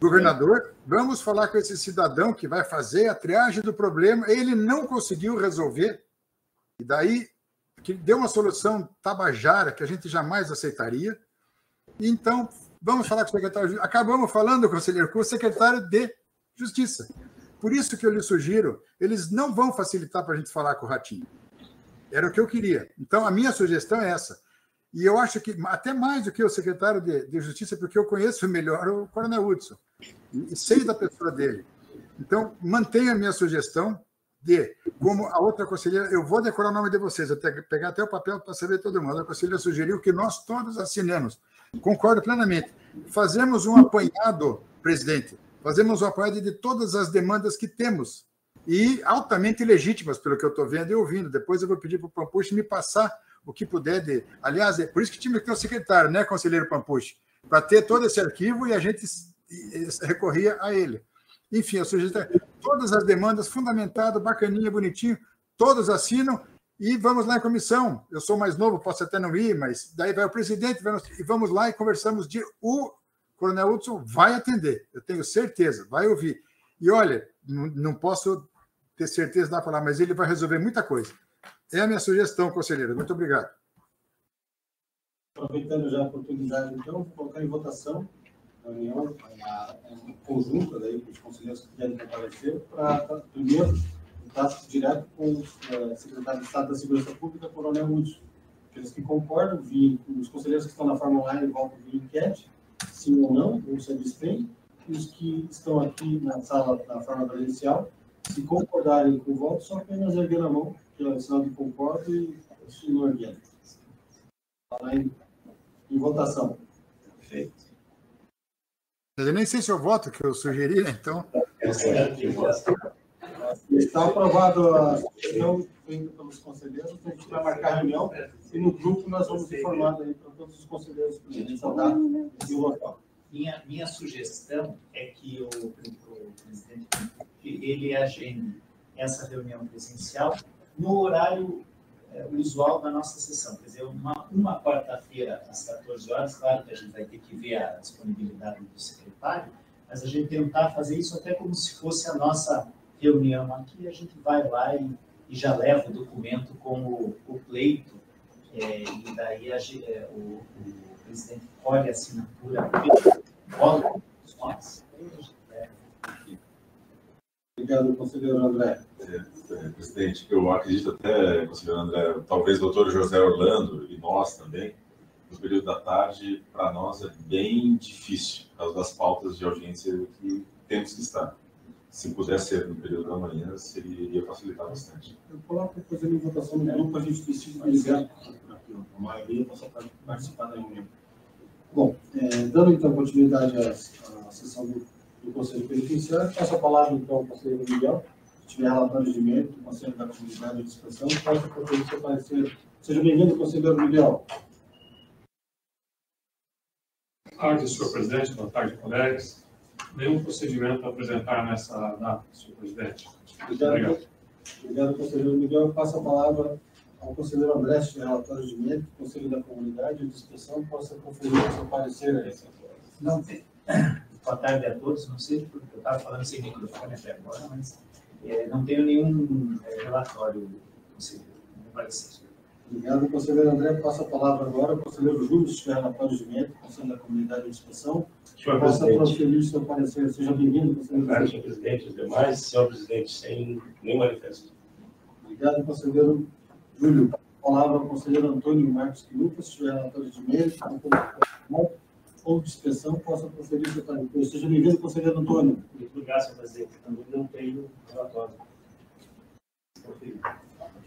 [SPEAKER 6] governador, vamos falar com esse cidadão que vai fazer a triagem do problema, ele não conseguiu resolver, e daí que deu uma solução tabajara que a gente jamais aceitaria. Então, vamos falar com o secretário. Acabamos falando, conselheiro, com o secretário de Justiça. Por isso que eu lhe sugiro, eles não vão facilitar para a gente falar com o Ratinho. Era o que eu queria. Então, a minha sugestão é essa. E eu acho que, até mais do que o secretário de Justiça, porque eu conheço melhor o Coronel Hudson, e sei da pessoa dele. Então, mantenha a minha sugestão de, como a outra conselheira, eu vou decorar o nome de vocês, eu tenho que pegar até o papel para saber todo mundo. A conselheira sugeriu que nós todos assinemos. Concordo plenamente. Fazemos um apanhado, presidente, fazemos um apanhado de todas as demandas que temos, e altamente legítimas, pelo que eu estou vendo e ouvindo. Depois eu vou pedir para o Pampucci me passar o que puder de... Aliás, é por isso que tinha que ter um secretário, né, conselheiro Pampucci? Para ter todo esse arquivo e a gente recorria a ele. Enfim, eu sugiro todas as demandas, fundamentado, bacaninha, bonitinho, todos assinam e vamos lá em comissão. Eu sou mais novo, posso até não ir, mas daí vai o presidente e vamos lá e conversamos. O Coronel Hudson vai atender, eu tenho certeza, vai ouvir. E olha, não posso ter certeza da palavra, mas ele vai resolver muita coisa. É a minha sugestão, conselheiro. Muito obrigado.
[SPEAKER 1] Aproveitando já a oportunidade, então, vou colocar em votação a reunião conjunta daí, com os conselheiros que querem comparecer, para, primeiro, estar direto com o secretário de Estado da Segurança Pública, Coronel Hudson. Aqueles que concordam, os conselheiros que estão na forma online voltam via enquete, sim ou não, ou se abstêm, os que estão aqui na sala, na forma presencial, se concordarem com o voto, só apenas erguer a mão, que é o sinal de concordo, e o não erguendo. Falar em votação.
[SPEAKER 3] Perfeito.
[SPEAKER 6] Eu nem sei se eu voto, que eu sugeri, né? Então.
[SPEAKER 1] Está aprovado a sugestão feita pelos conselheiros, a gente vai marcar a reunião e no grupo nós vamos informar aí para todos os conselheiros presentes a data e o local.
[SPEAKER 3] Minha sugestão é que o presidente ele agende essa reunião presencial no horário usual da nossa sessão, quer dizer, uma quarta-feira às 14 horas, claro que a gente vai ter que ver a disponibilidade do secretário, mas a gente tentar fazer isso até como se fosse a nossa reunião aqui, a gente vai lá e já leva o documento como o pleito, e daí o presidente colhe a assinatura, rola os votos.
[SPEAKER 1] Obrigado, conselheiro André.
[SPEAKER 2] Presidente, eu acredito até, conselheiro André, talvez o doutor José Orlando e nós também, no período da tarde, para nós é bem difícil, por causa das pautas de audiência que temos que estar. Se puder ser no período da manhã, iria facilitar bastante.
[SPEAKER 1] Eu coloco fazendo votação no grupo, a gente precisa ligar para que a maioria possa participar da reunião. Bom, dando então continuidade à sessão do Conselho Penitenciário, passo a palavra então ao conselheiro Miguel. Se tiver relatórios de mérito, do Conselho da Comunidade de Expressão, pode proferir seu parecer. Seja bem-vindo, conselheiro Miguel.
[SPEAKER 9] Boa tarde, senhor presidente. Boa tarde, colegas. Nenhum procedimento a apresentar nessa data, senhor presidente.
[SPEAKER 1] Obrigado. Obrigado, conselheiro Miguel. Passo a palavra ao conselheiro André, se tiver relatórios de mérito, do Conselho da Comunidade de Expressão, possa conferir seu parecer.
[SPEAKER 3] Não tem. Boa tarde a todos. Não sei porque eu estava falando sem microfone até agora, mas não tenho nenhum relatório, conselheiro. Não parecer.
[SPEAKER 1] Obrigado, conselheiro André. Passo a palavra agora ao conselheiro Júlio, se tiver relatórios de mérito, Conselho da Comunidade de Expressão, possa proferir seu parecer. Seja bem-vindo, conselheiro.
[SPEAKER 4] Boa tarde, senhor presidente. Os demais, senhor presidente, sem nenhum manifesto.
[SPEAKER 1] Obrigado, conselheiro Júlio. A palavra ao conselheiro Antônio Marcos Quiluca, se tiver relatórios de mérito, ou de expressão, possa proferir seu parecer. Seja bem-vindo, conselheiro Antônio.
[SPEAKER 7] Muito obrigado, senhor presidente. Também não tenho relatório.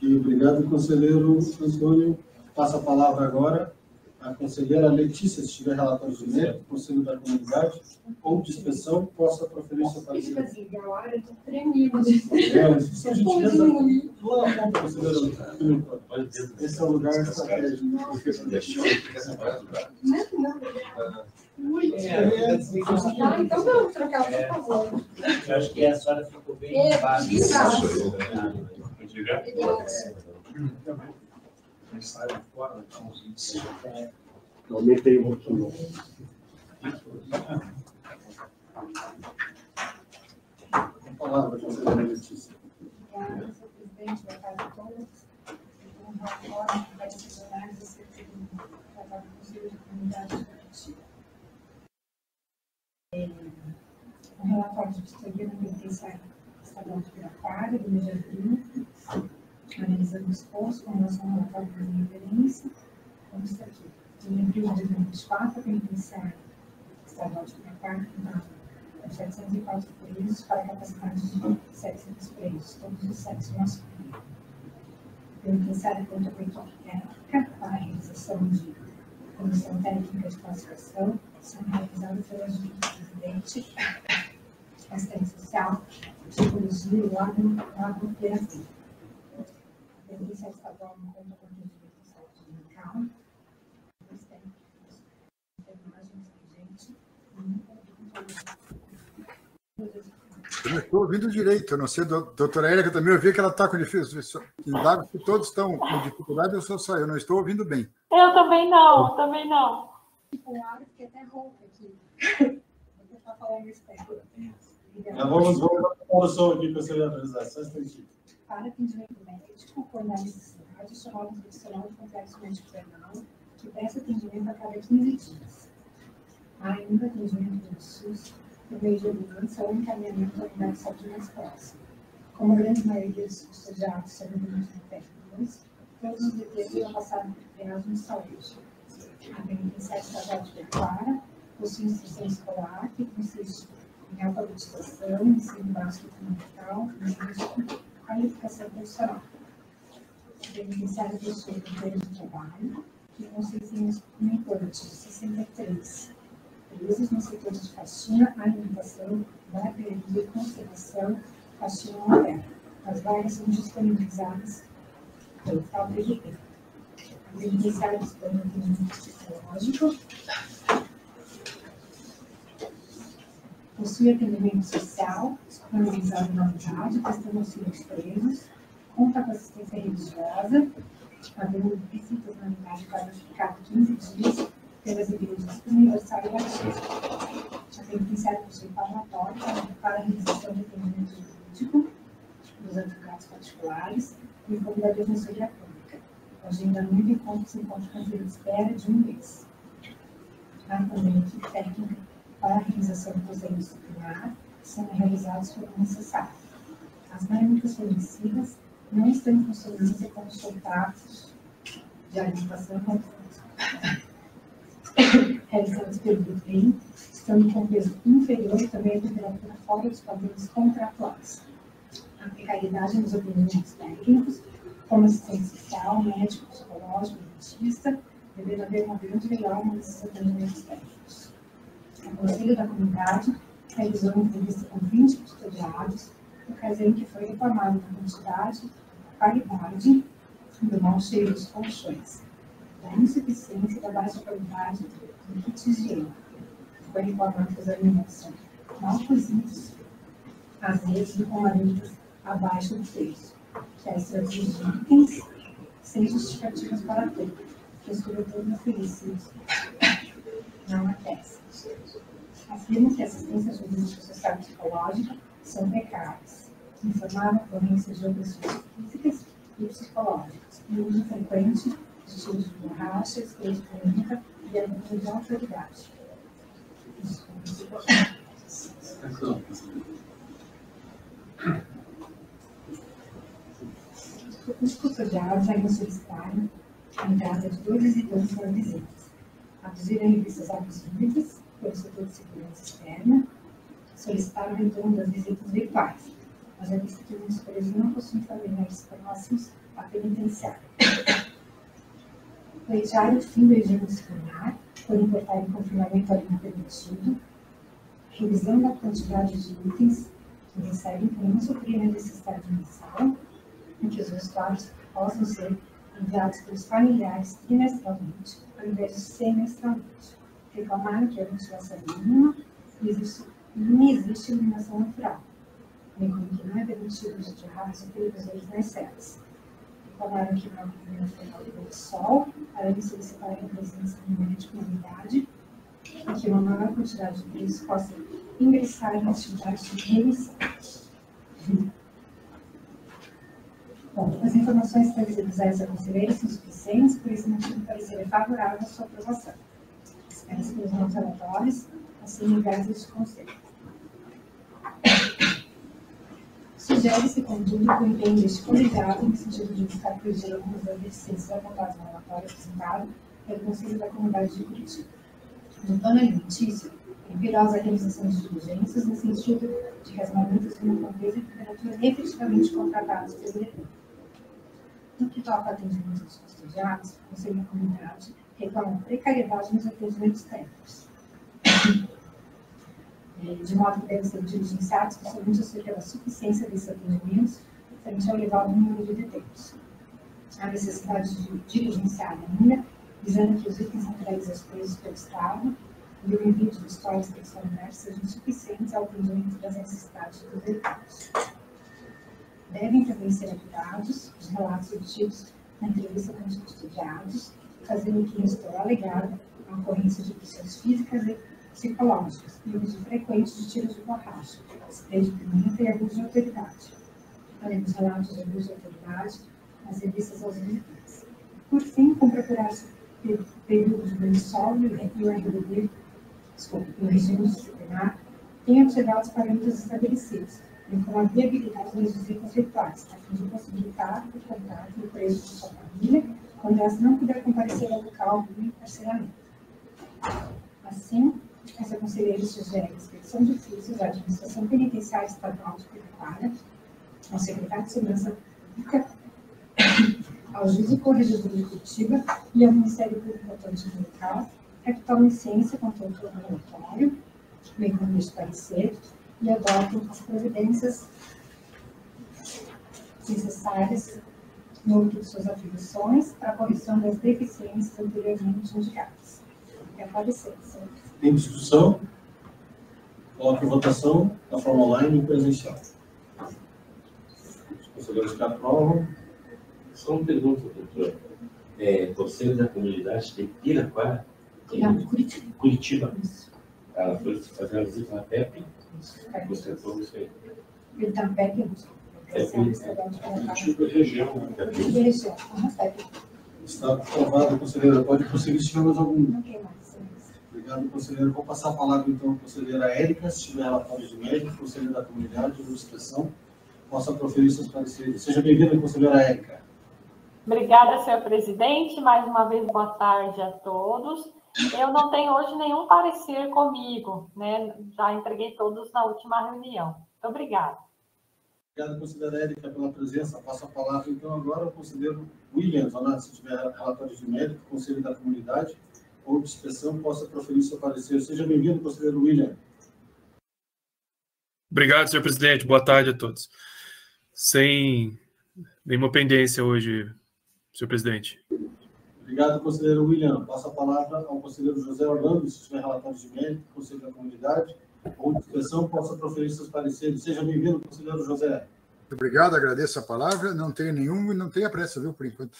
[SPEAKER 1] E obrigado, conselheiro Antônio. Passa a palavra agora à conselheira Letícia, se tiver relatórios de mérito, Conselho da Comunidade ou de expressão, possa proferir seu parecer.
[SPEAKER 5] Deixa eu desligar a hora, eu estou tremendo.
[SPEAKER 1] Se a gentileza, lá na ponta, conselheiro Antônio. Esse é o lugar estratégico.
[SPEAKER 5] Tá, então vamos trocar, por favor.
[SPEAKER 3] Eu acho que a senhora ficou bem baixa.
[SPEAKER 7] Aumentei um pouquinho.
[SPEAKER 1] A palavra, conselheira Letícia.
[SPEAKER 5] Obrigada, senhor presidente, boa tarde a todos. Um relatório que vai decisionar acerca do trabalho do Conselho de Comunidade Educativa. Um relatório de vistoria na Penitenciária Estadual de Piraquara, do mês de abril, analisando o exposto com relação ao relatório de referência, como está aqui. Em abril de 2024, a Penitenciária Estadual de Piraquara contava 704 presos para a capacidade de 700 presos, todos os sexos masculinos. A Penitenciária conta com equipe técnica para a realização de comissão técnica de classificação, são realizadas pelas presidente, assistência social, psicologia e agroterapia. A Penitenciária Estadual não conta com atendimento de saúde mental, os técnicos, enfermagem, gente,
[SPEAKER 6] Eu não estou ouvindo direito, eu não sei, doutora Érica, também ouvi que ela está com dificuldade, que todos estão com dificuldade, eu só eu não estou ouvindo bem.
[SPEAKER 10] Eu também não, também não.
[SPEAKER 5] Com água, fiquei até rouca aqui. Vou tentar falar mais perto.
[SPEAKER 1] Vamos dar o som aqui para você atualizar, só um instantinho.
[SPEAKER 5] Para atendimento médico, quando há necessidade, chamar um profissional de complexo médico penal que presta atendimento a cada 15 dias. Há ainda atendimento do SUS por meio de ambulância ou encaminhamento da unidade de saúde mais próxima. Como a grande maioria dos custodiados são indivíduos de técnicos, todos os deveriam passar por triagem de saúde. A Penitenciária Estadual de Piraquara possui instituição escolar que consiste em alfabetização, ensino básico fundamental, linguístico, qualificação profissional. O penitenciário possui carteira de trabalho, que consiste em um torno de 63 presos nos setores de faxina, alimentação, barbearia, conservação, faxina moderna. As vagas são disponibilizadas pelo PDP. O penitenciário dispõe de atendimento psicológico, possui atendimento social, disponibilizado na unidade, prestando auxílio aos presos, conta com assistência religiosa, havendo visitas na unidade para ficar 15 dias pelas igrejas universal e batista. A penitenciária possui palmatório para a realização de atendimento jurídico dos advogados particulares e como da defensoria pública. O agendamento e encontro se encontra com fila de espera de 1 mês. Há também equipe técnica para a realização do procedimento disciplinar, sendo realizados quando necessário. As marmitas fornecidas não estão em consonância com os contratos de alimentação realizados pelo DPI, estando com peso inferior e também a temperatura fora dos padrões contratuais. A precariedade nos atendimentos técnicos, como assistente social, médico, psicológico, dentista, devendo haver uma grande melhora nesses atendimentos técnicos. O Conselho da Comunidade realizou uma entrevista com 20 custodiados, ocasião em que foi reclamado da quantidade, qualidade do mau cheiro dos colchões, da insuficiência e da baixa qualidade do kit higiênico. Foi reclamado que os alimentos são mal cozidos, azedos e com marmitas abaixo do preço, que a estratégia de itens sem justificativas para tudo, que os coletores oferecidos não aquecem. Afirmam que a assistência jurídica social e psicológica são precárias. Informaram a ocorrência de agressões físicas e psicológicas, e o uso frequente de tiros de borracha, spray de pimenta e abuso de autoridade. Os custodiados ainda solicitaram a entrada de 2 visitantes para visitas. Aduziram revistas abusivas pelo setor de segurança externa, solicitaram o retorno das visitas virtuais, mas a vista que muitos presos não possuem familiares próximos à penitenciária. Pleitearam o fim do regime disciplinar, por importar em confinamento ali permitido, revisão da quantidade de itens que recebem para não suprir a necessidade mensal, em que os vestuários possam ser enviados pelos familiares trimestralmente, ao invés de semestralmente. Reclamaram que a ventilação é mínima e não existe iluminação natural, bem como que não é permitido o uso de raios e televisores nas celas. Reclamaram que não há combinação de sol, além de solicitar a presença de um médico na unidade, e que uma maior quantidade de presos possa ingressar em atividades de remissão. Bom, as informações trazidas a essa conselheira são suficientes, por esse motivo o parecer é favorável à sua aprovação. Espera-se pelos novos relatórios, assim enviados este conselho. Sugere-se, contudo, que o empenho deste colegiado no sentido de buscar corrigir algumas das deficiências apontadas no relatório apresentado pelo Conselho da Comunidade de Curitiba. No plano alimentício, imperosa a realização de diligências no sentido de que as marmitas tenham conteúdo e temperatura efetivamente contratadas pelo DP. No que toca ao atendimento dos custodiados, o Conselho da Comunidade reclama precariedade nos atendimentos técnicos, de modo que devem ser diligenciados somente acerca da suficiência desses atendimentos frente ao elevado número de detentos. A necessidade de diligenciar ainda, visando que os itens entregues aos presos pelo Estado e o envio de vestuários personalizados sejam suficientes ao atendimento das necessidades dos detentos. Devem também ser apurados os relatos obtidos na entrevista com os custodiados, fazendo que restou alegado a ocorrência de pressões físicas e psicológicas e o uso frequente de tiros de borracha, spray de pimenta e abuso de autoridade, além dos relatos de abuso de autoridade nas revistas aos visitantes. Por fim, com procurar-se o período de banho sol e o RDD, o regime disciplinar, tem observado os parâmetros estabelecidos, bem como a viabilidade das visitas virtuais, a fim de possibilitar o contato do preso com sua família, quando elas não puder comparecer ao local do encarceramento. Assim, Essa conselheira sugere a inspeção de ofícios à administração penitenciária estadual de Piraquara, ao secretário de Segurança Pública, ao juiz e corregedor de Curitiba e ao Ministério Público Atuante Local, para que tomem ciência com todo o relatório, bem como este parecer, e adotem as providências necessárias no âmbito de suas atribuições para a correção das deficiências anteriormente indicadas. É parecer, senhor.
[SPEAKER 1] Em discussão, coloque em votação na forma online e presencial. Os conselheiros que aprovam.
[SPEAKER 4] Só uma pergunta, doutor. Conselho da Comunidade de Piraquara?
[SPEAKER 5] Curitiba.
[SPEAKER 4] Curitiba. Ela foi fazer a visita na PEP? Você falou isso aí.
[SPEAKER 5] Ele está PEP.
[SPEAKER 9] Curitiba região.
[SPEAKER 5] Região.
[SPEAKER 1] Está aprovado, conselheira. Pode prosseguir se tivermos algum.
[SPEAKER 5] Não tem mais.
[SPEAKER 1] Obrigado, conselheiro. Vou passar a palavra, então, à conselheira Érica, se tiver relatório de médico, conselheiro da comunidade, de inspeção, possa proferir seus pareceres. Seja bem-vinda, conselheira Érica.
[SPEAKER 10] Obrigada, senhor presidente. Mais uma vez, boa tarde a todos. Eu não tenho hoje nenhum parecer comigo, né? Já entreguei todos na última reunião. Muito obrigada.
[SPEAKER 1] Obrigado, conselheira Érica, pela presença. Passo a palavra, então, agora ao conselheiro William, se tiver relatório de médico, conselho da comunidade, ou de inspeção, possa proferir seu parecer. Seja bem-vindo, conselheiro William.
[SPEAKER 11] Obrigado, senhor presidente. Boa tarde a todos. Sem nenhuma pendência hoje, senhor presidente.
[SPEAKER 1] Obrigado, conselheiro William. Passo a palavra ao conselheiro José Orlando, se tiver relatório de médico, conselho da comunidade, ou de inspeção, possa proferir seus pareceres. Seja bem-vindo, conselheiro José.
[SPEAKER 6] Muito obrigado, agradeço a palavra. Não tenho nenhum e não tenho pressa, viu, por enquanto.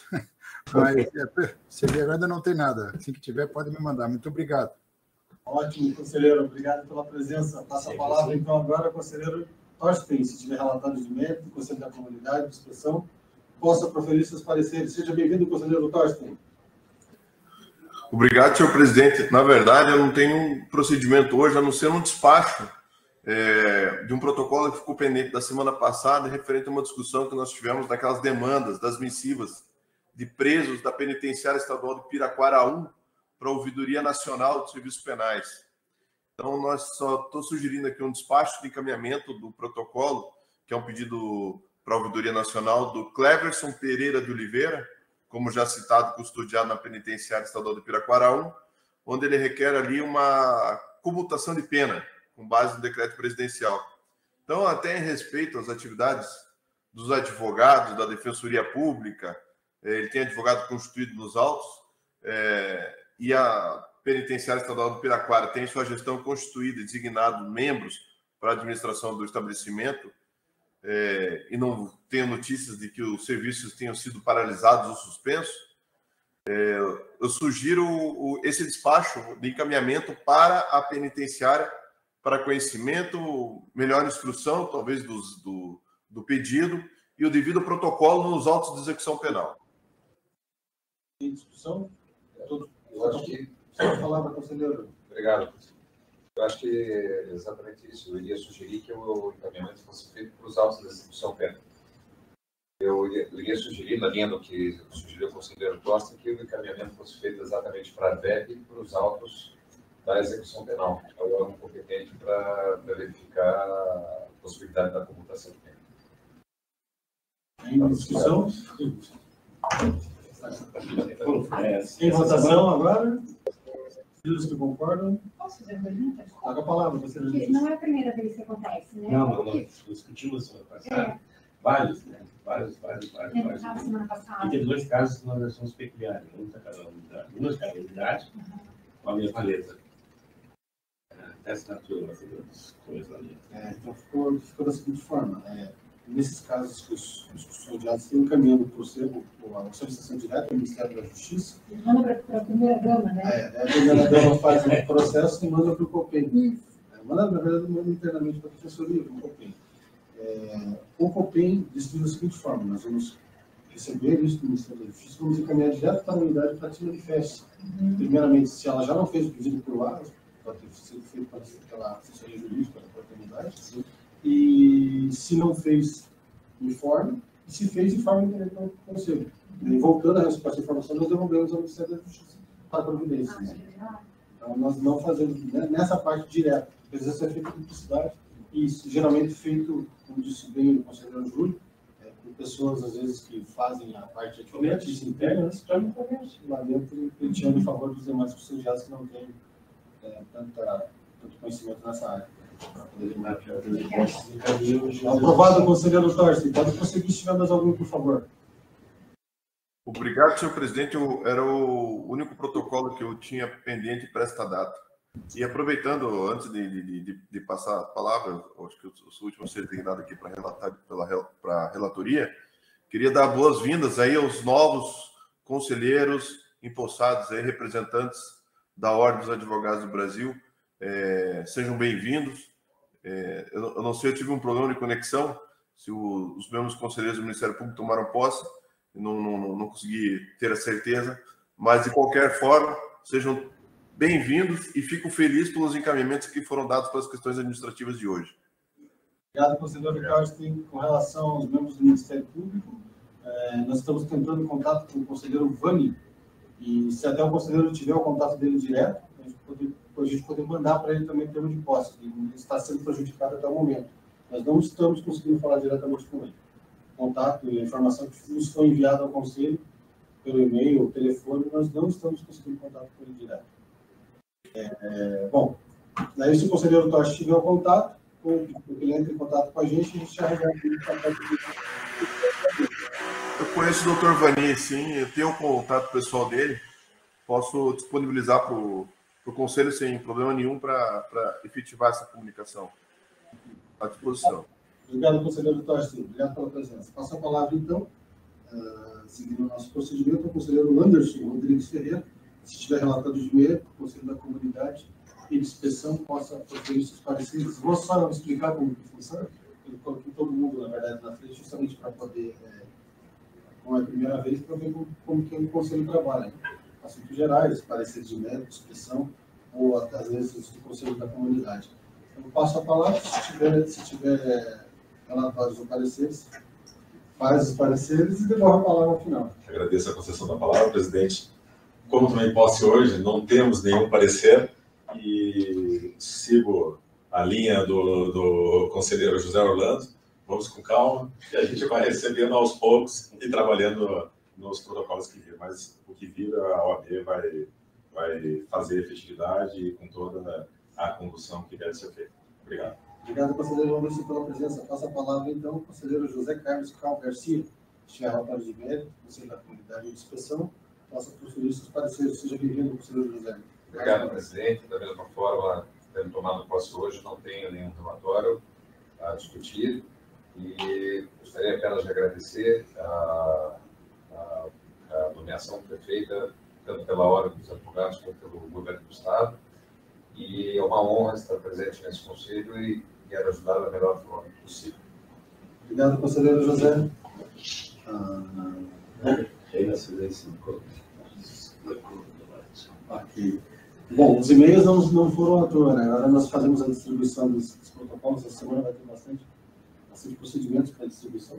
[SPEAKER 6] Mas se vier ainda não tem nada. Assim que tiver, pode me mandar. Muito obrigado.
[SPEAKER 1] Ótimo, conselheiro. Obrigado pela presença. Passo a palavra, então, agora ao conselheiro Thorsten, se tiver relatório de médico, conselho da comunidade, de inspeção, possa proferir seus pareceres. Seja bem-vindo, conselheiro Thorsten.
[SPEAKER 12] Obrigado, senhor presidente. Na verdade, eu não tenho um procedimento hoje, a não ser um despacho de um protocolo que ficou pendente da semana passada, referente a uma discussão que nós tivemos daquelas demandas, das missivas de presos da Penitenciária Estadual de Piraquara 1 para a Ouvidoria Nacional de Serviços Penais. Então, nós só estou sugerindo aqui um despacho de encaminhamento do protocolo, que é um pedido para a Ouvidoria Nacional do Cleverson Pereira de Oliveira, como já citado, custodiado na Penitenciária Estadual de Piraquara 1, onde ele requer ali uma comutação de pena, com base no decreto presidencial. Então, até em respeito às atividades dos advogados, da Defensoria Pública, ele tem advogado constituído nos autos, e a Penitenciária Estadual do Piraquara tem sua gestão constituída e designado membros para a administração do estabelecimento, e não tenho notícias de que os serviços tenham sido paralisados ou suspensos, eu sugiro esse despacho de encaminhamento para a penitenciária, para conhecimento, melhor instrução, talvez, do pedido, e o devido protocolo nos autos de execução penal.
[SPEAKER 1] Em discussão? Eu acho que... Só a palavra, conselheiro.
[SPEAKER 13] Obrigado. Eu acho que é exatamente isso. Eu iria sugerir que o encaminhamento fosse feito para os autos da execução penal. Eu iria sugerir, na linha do que sugeriu o conselheiro Costa, que o encaminhamento fosse feito exatamente para a DEP e para os autos da execução penal. É o órgão competente para verificar a possibilidade da comutação de pena.
[SPEAKER 1] Em discussão? Em votação agora? Os que concordam?
[SPEAKER 5] Posso fazer uma pergunta?
[SPEAKER 1] Paga a palavra, você
[SPEAKER 5] não é a primeira vez que acontece, né?
[SPEAKER 4] Não, discutimos semana passada. Vários, né? Vários.
[SPEAKER 5] Semana passada.
[SPEAKER 4] E tem 2 casos que nós achamos peculiares. Duas cada unidade, com a mesma letra. Até assinatura, das coisas ali.
[SPEAKER 1] Então ficou da seguinte forma. Nesses casos que os custodiados estão encaminhando para a solicitação direta do Ministério da Justiça.
[SPEAKER 5] Manda para a primeira-dama, né?
[SPEAKER 1] A primeira-dama faz o processo e manda para o COPEM. Manda, na verdade, manda internamente para a Defensoria, para o COPEM. O COPEM distribui da seguinte forma: nós vamos receber isso do Ministério da Justiça, vamos encaminhar direto para a unidade para que se manifeste. Primeiramente, se ela já não fez o pedido por lá, pode ter sido feito pela assessoria jurídica da própria unidade. Sim. E se não fez, informe, e se fez, informe para o Conselho. E voltando a essa informação, nós devolvemos ao Ministério da Justiça para providência. Então, nós não fazemos nessa parte direta, precisa ser feita publicidade, e isso, geralmente feito, como disse bem o conselheiro Júlio, por pessoas, às vezes, que fazem a parte de internas, lá dentro, pleiteando em favor dos demais subsidiados que não têm tanto conhecimento nessa área. Aprovado, conselheiro Torsten. Pode prosseguir se tiver mais algum, por favor.
[SPEAKER 12] Obrigado, senhor presidente. Era o único protocolo que eu tinha pendente para esta data. E aproveitando, antes de passar a palavra, acho que eu sou o último a ser designado aqui para relatar para a relatoria, queria dar boas-vindas aí aos novos conselheiros empossados, aí, representantes da Ordem dos Advogados do Brasil. Sejam bem-vindos. Eu não sei, eu tive um problema de conexão, se os mesmos conselheiros do Ministério Público tomaram posse, não consegui ter a certeza, mas de qualquer forma, sejam bem-vindos e fico feliz pelos encaminhamentos que foram dados para as questões administrativas de hoje.
[SPEAKER 1] Obrigado, conselheiro Carsten. Com relação aos membros do Ministério Público, nós estamos tentando contato com o conselheiro Vani, e se até o conselheiro tiver o contato dele direto, a gente poder mandar para ele também termo de posse, ele está sendo prejudicado até o momento. Nós não estamos conseguindo falar diretamente com ele. O contato e a informação que nos foi enviada ao conselho, pelo e-mail ou telefone, nós não estamos conseguindo contato com ele direto. Bom, daí se o conselheiro Torsten tiver o contato, ele entra em contato com a gente já resolve ele para
[SPEAKER 12] Eu conheço o Dr. Vani, sim, eu tenho o contato pessoal dele, posso disponibilizar para o conselho sem problema nenhum para efetivar essa comunicação. À disposição.
[SPEAKER 1] Obrigado, conselheiro Torsten. Obrigado pela presença. Passo a palavra, então, seguindo o nosso procedimento, ao conselheiro Anderson Rodrigues Ferreira, se tiver relatório de e-mail, o Conselho da Comunidade e de Inspeção possa proferir seus pareceres. Vou só explicar como funciona. Eu coloquei todo mundo, na verdade, na frente, justamente para poder, como é a primeira vez, para ver como que o Conselho trabalha. Assuntos gerais, pareceres de mérito, inspeção, ou às vezes do Conselho da Comunidade. Eu passo a palavra, se tiver relatórios ou pareceres, faz os pareceres e devolve a palavra ao final.
[SPEAKER 2] Agradeço a concessão da palavra, presidente. Como tomei posse hoje, não temos nenhum parecer e sigo a linha do conselheiro José Orlando. Vamos com calma e a gente vai recebendo aos poucos e trabalhando nos protocolos que vir. Mas o que vir, a OAB vai fazer efetividade com toda a condução que deve ser feita. Obrigado.
[SPEAKER 1] Obrigado, conselheiro Lúcio, pela presença. Passa a palavra, então, ao conselheiro José Carlos Cal Garcia, se tiver relatório de mérito, Conselho da Comunidade e de Inspeção, possa proferir seus pareceres. Seja bem-vindo, conselheiro José.
[SPEAKER 13] Obrigado, presidente. Da mesma forma, tendo tomado posse hoje, não tenho nenhum relatório a discutir e gostaria apenas de agradecer a nomeação que foi feita tanto pela Ordem dos Advogados quanto pelo Governo do Estado. E é uma honra estar presente nesse conselho e quero ajudar da melhor forma possível.
[SPEAKER 1] Obrigado, conselheiro José. Aqui. Bom, os e-mails não foram à toa, né? Agora nós fazemos a distribuição dos protocolos. Essa semana vai ter bastante procedimentos para distribuição.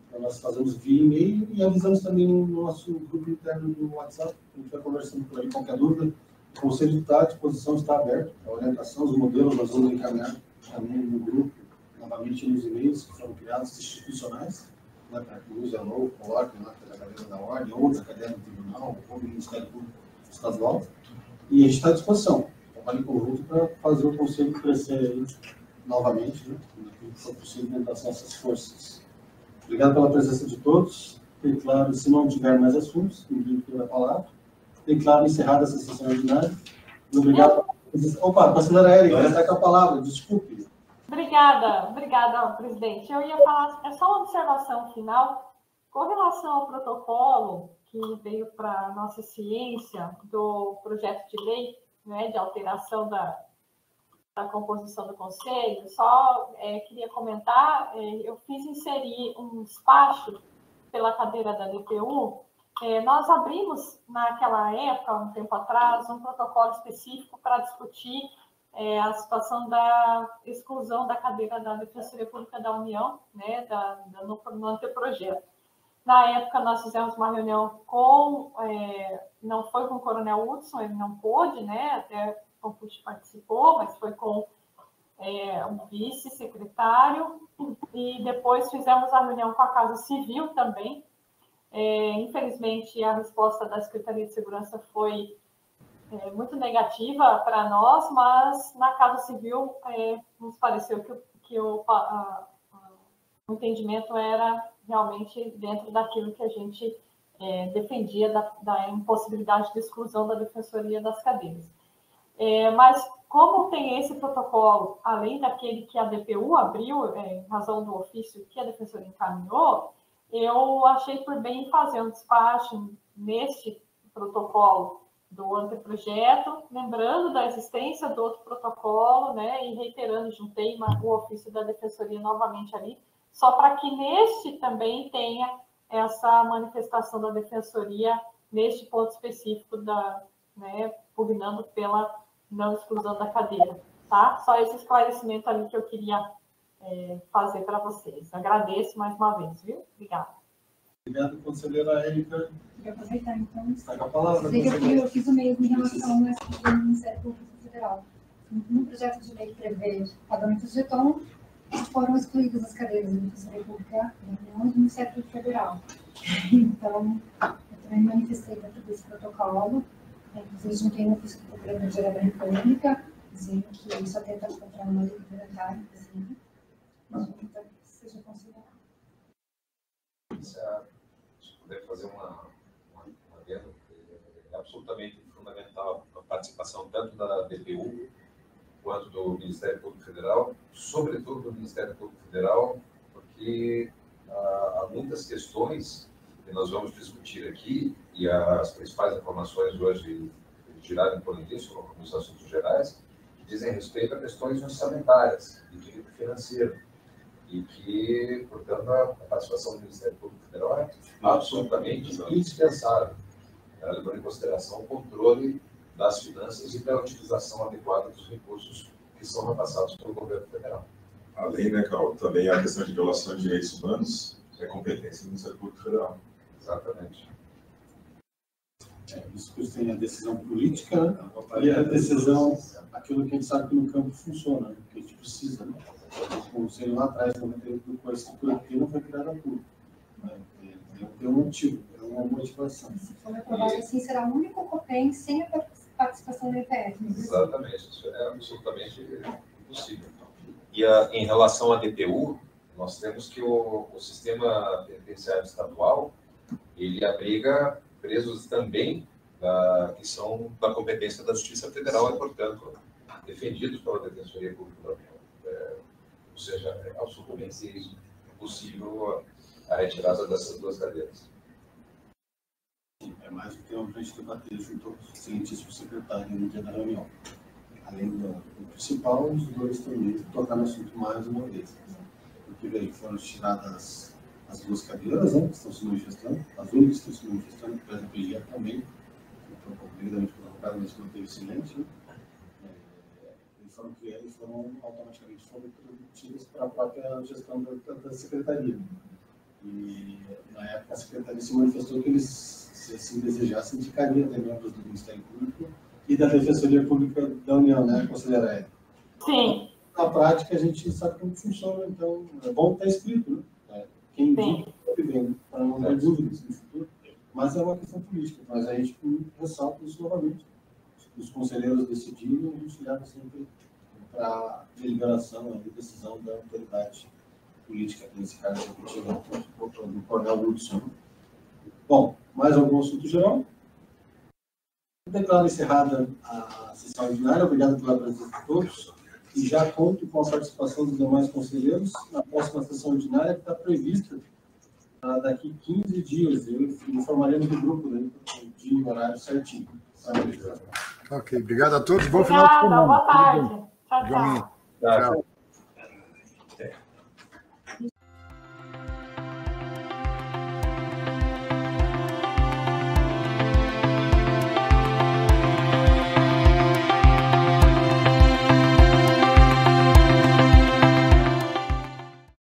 [SPEAKER 1] Então, nós fazemos via e-mail e avisamos também no nosso grupo interno do WhatsApp. A gente vai conversando por aí, qualquer dúvida. O conselho está à disposição, está aberto. A orientação, os modelos, nós vamos encaminhar também no grupo, novamente nos e-mails que foram criados institucionais, né, para que use a novo, ordem, lá pela cadeira da ordem, ou da cadeira do tribunal, ou do Ministério Público Estadual. E a gente está à disposição. Trabalho em conjunto para fazer o conselho crescer aí, novamente, né, naquilo que for possível dentro das nossas forças. Obrigado pela presença de todos. Tem claro, se não tiver mais assuntos, ninguém tem a palavra. Tem claro, encerrada essa sessão ordinária. Obrigado. Opa, conselheira Érica, já está com a palavra, desculpe.
[SPEAKER 10] Obrigada, presidente. Eu ia falar, é só uma observação final, com relação ao protocolo que veio para a nossa ciência do projeto de lei, né, de alteração da composição do Conselho, só queria comentar, eu fiz inserir um despacho pela cadeira da DPU. Nós abrimos, naquela época, um tempo atrás, um protocolo específico para discutir a situação da exclusão da cadeira da Defensoria Pública da União, né, no anteprojeto. Na época, nós fizemos uma reunião com, não foi com o Coronel Hudson, ele não pôde, né? Até o Compucci participou, mas foi com o vice-secretário, e depois fizemos a reunião com a Casa Civil também. Infelizmente, a resposta da Secretaria de Segurança foi muito negativa para nós, mas na Casa Civil nos pareceu que o entendimento era realmente dentro daquilo que a gente defendia da impossibilidade de exclusão da Defensoria das cadeiras. Mas como tem esse protocolo, além daquele que a DPU abriu, em razão do ofício que a Defensoria encaminhou, eu achei por bem fazer um despacho neste protocolo do anteprojeto, lembrando da existência do outro protocolo, né, e reiterando, juntei o ofício da Defensoria novamente ali, só para que neste também tenha essa manifestação da Defensoria neste ponto específico, pugnando pela não exclusão da cadeira, tá? Só esse esclarecimento ali que eu queria fazer para vocês. Agradeço mais uma vez, viu? Obrigada.
[SPEAKER 1] Obrigado, conselheira Érica.
[SPEAKER 5] Quero aproveitar, então.
[SPEAKER 1] Está com a palavra,
[SPEAKER 5] eu fiz o mesmo em relação ao do Ministério Público Federal. No projeto de lei que prevê pagamentos de jeton, foram excluídas as cadeiras da Defensoria Pública e do Ministério Público Federal. Então, eu também manifestei dentro desse protocolo. Inclusive, juntei um ofício do Procurador-Geral da República, dizendo que isso atenta contra uma lei libertária, inclusive, mas que seja considerado.
[SPEAKER 13] Se puder fazer uma adendo, é absolutamente fundamental a participação tanto da DPU quanto do Ministério Público Federal, sobretudo do Ministério Público Federal, porque há muitas questões que nós vamos discutir aqui, e as principais informações hoje giraram em torno disso, nos assuntos gerais, que dizem respeito a questões orçamentárias, de direito financeiro, e que, portanto, a participação do Ministério Público Federal é absolutamente indispensável, levando em consideração o controle das finanças e da utilização adequada dos recursos que são repassados pelo governo federal.
[SPEAKER 2] Além, né, Carol, também a questão de violação de direitos humanos é competência do Ministério Público Federal.
[SPEAKER 13] Exatamente.
[SPEAKER 1] Isso tem a decisão política, né? E a decisão, aquilo que a gente sabe que no campo funciona, né? Que a gente precisa, né? Como sei lá atrás, quando a estrutura aqui não foi criada pública. Tem um motivo, é uma motivação.
[SPEAKER 5] Se for aprovado assim, será o único COPEN sem a participação do IPF.
[SPEAKER 13] Exatamente, isso é absolutamente impossível. E em relação à DPU, nós temos que o sistema penitenciário estadual, ele abriga presos também que são da competência da Justiça Federal e, portanto, defendidos pela Defensoria Pública da União. Ou seja, é absolutamente impossível a retirada dessas duas cadeiras.
[SPEAKER 1] É mais do que uma gente debater junto ao excelentíssimo secretário no dia da reunião. Além do principal, os dois também tocar no assunto mais uma vez. Porque veio, foram tiradas as duas cadeiras, né, que estão se manifestando, as únicas que estão se manifestando, por exemplo, o IGE também, então, devidamente colocado, mas manteve silêncio, né? Eles foram automaticamente transmitidas para a própria gestão da secretaria. E, na época, a secretaria se manifestou que eles, se assim desejassem, indicariam até membros do Ministério Público e da Defensoria Pública da União, né, conselheira Érica?
[SPEAKER 10] Sim.
[SPEAKER 1] Na prática, a gente sabe como funciona, então é bom estar escrito, né? Quem indica está vivendo, para não ter dúvidas no futuro. Mas é uma questão política, mas a gente ressalta isso novamente. Os conselheiros decidirem, a gente leva sempre para a deliberação, a decisão da autoridade política, que nesse caso é do Coronel Hudson. Bom, mais algum assunto geral? Declaro encerrada a sessão ordinária. Obrigado pela presença de todos. E já conto com a participação dos demais conselheiros na próxima sessão ordinária, que está prevista daqui 15 dias. Eu informaremos do grupo, né, de horário certinho.
[SPEAKER 6] Ok, obrigado a todos. Bom final de semana.
[SPEAKER 10] Boa tarde. Tchau, tchau.
[SPEAKER 6] Tchau.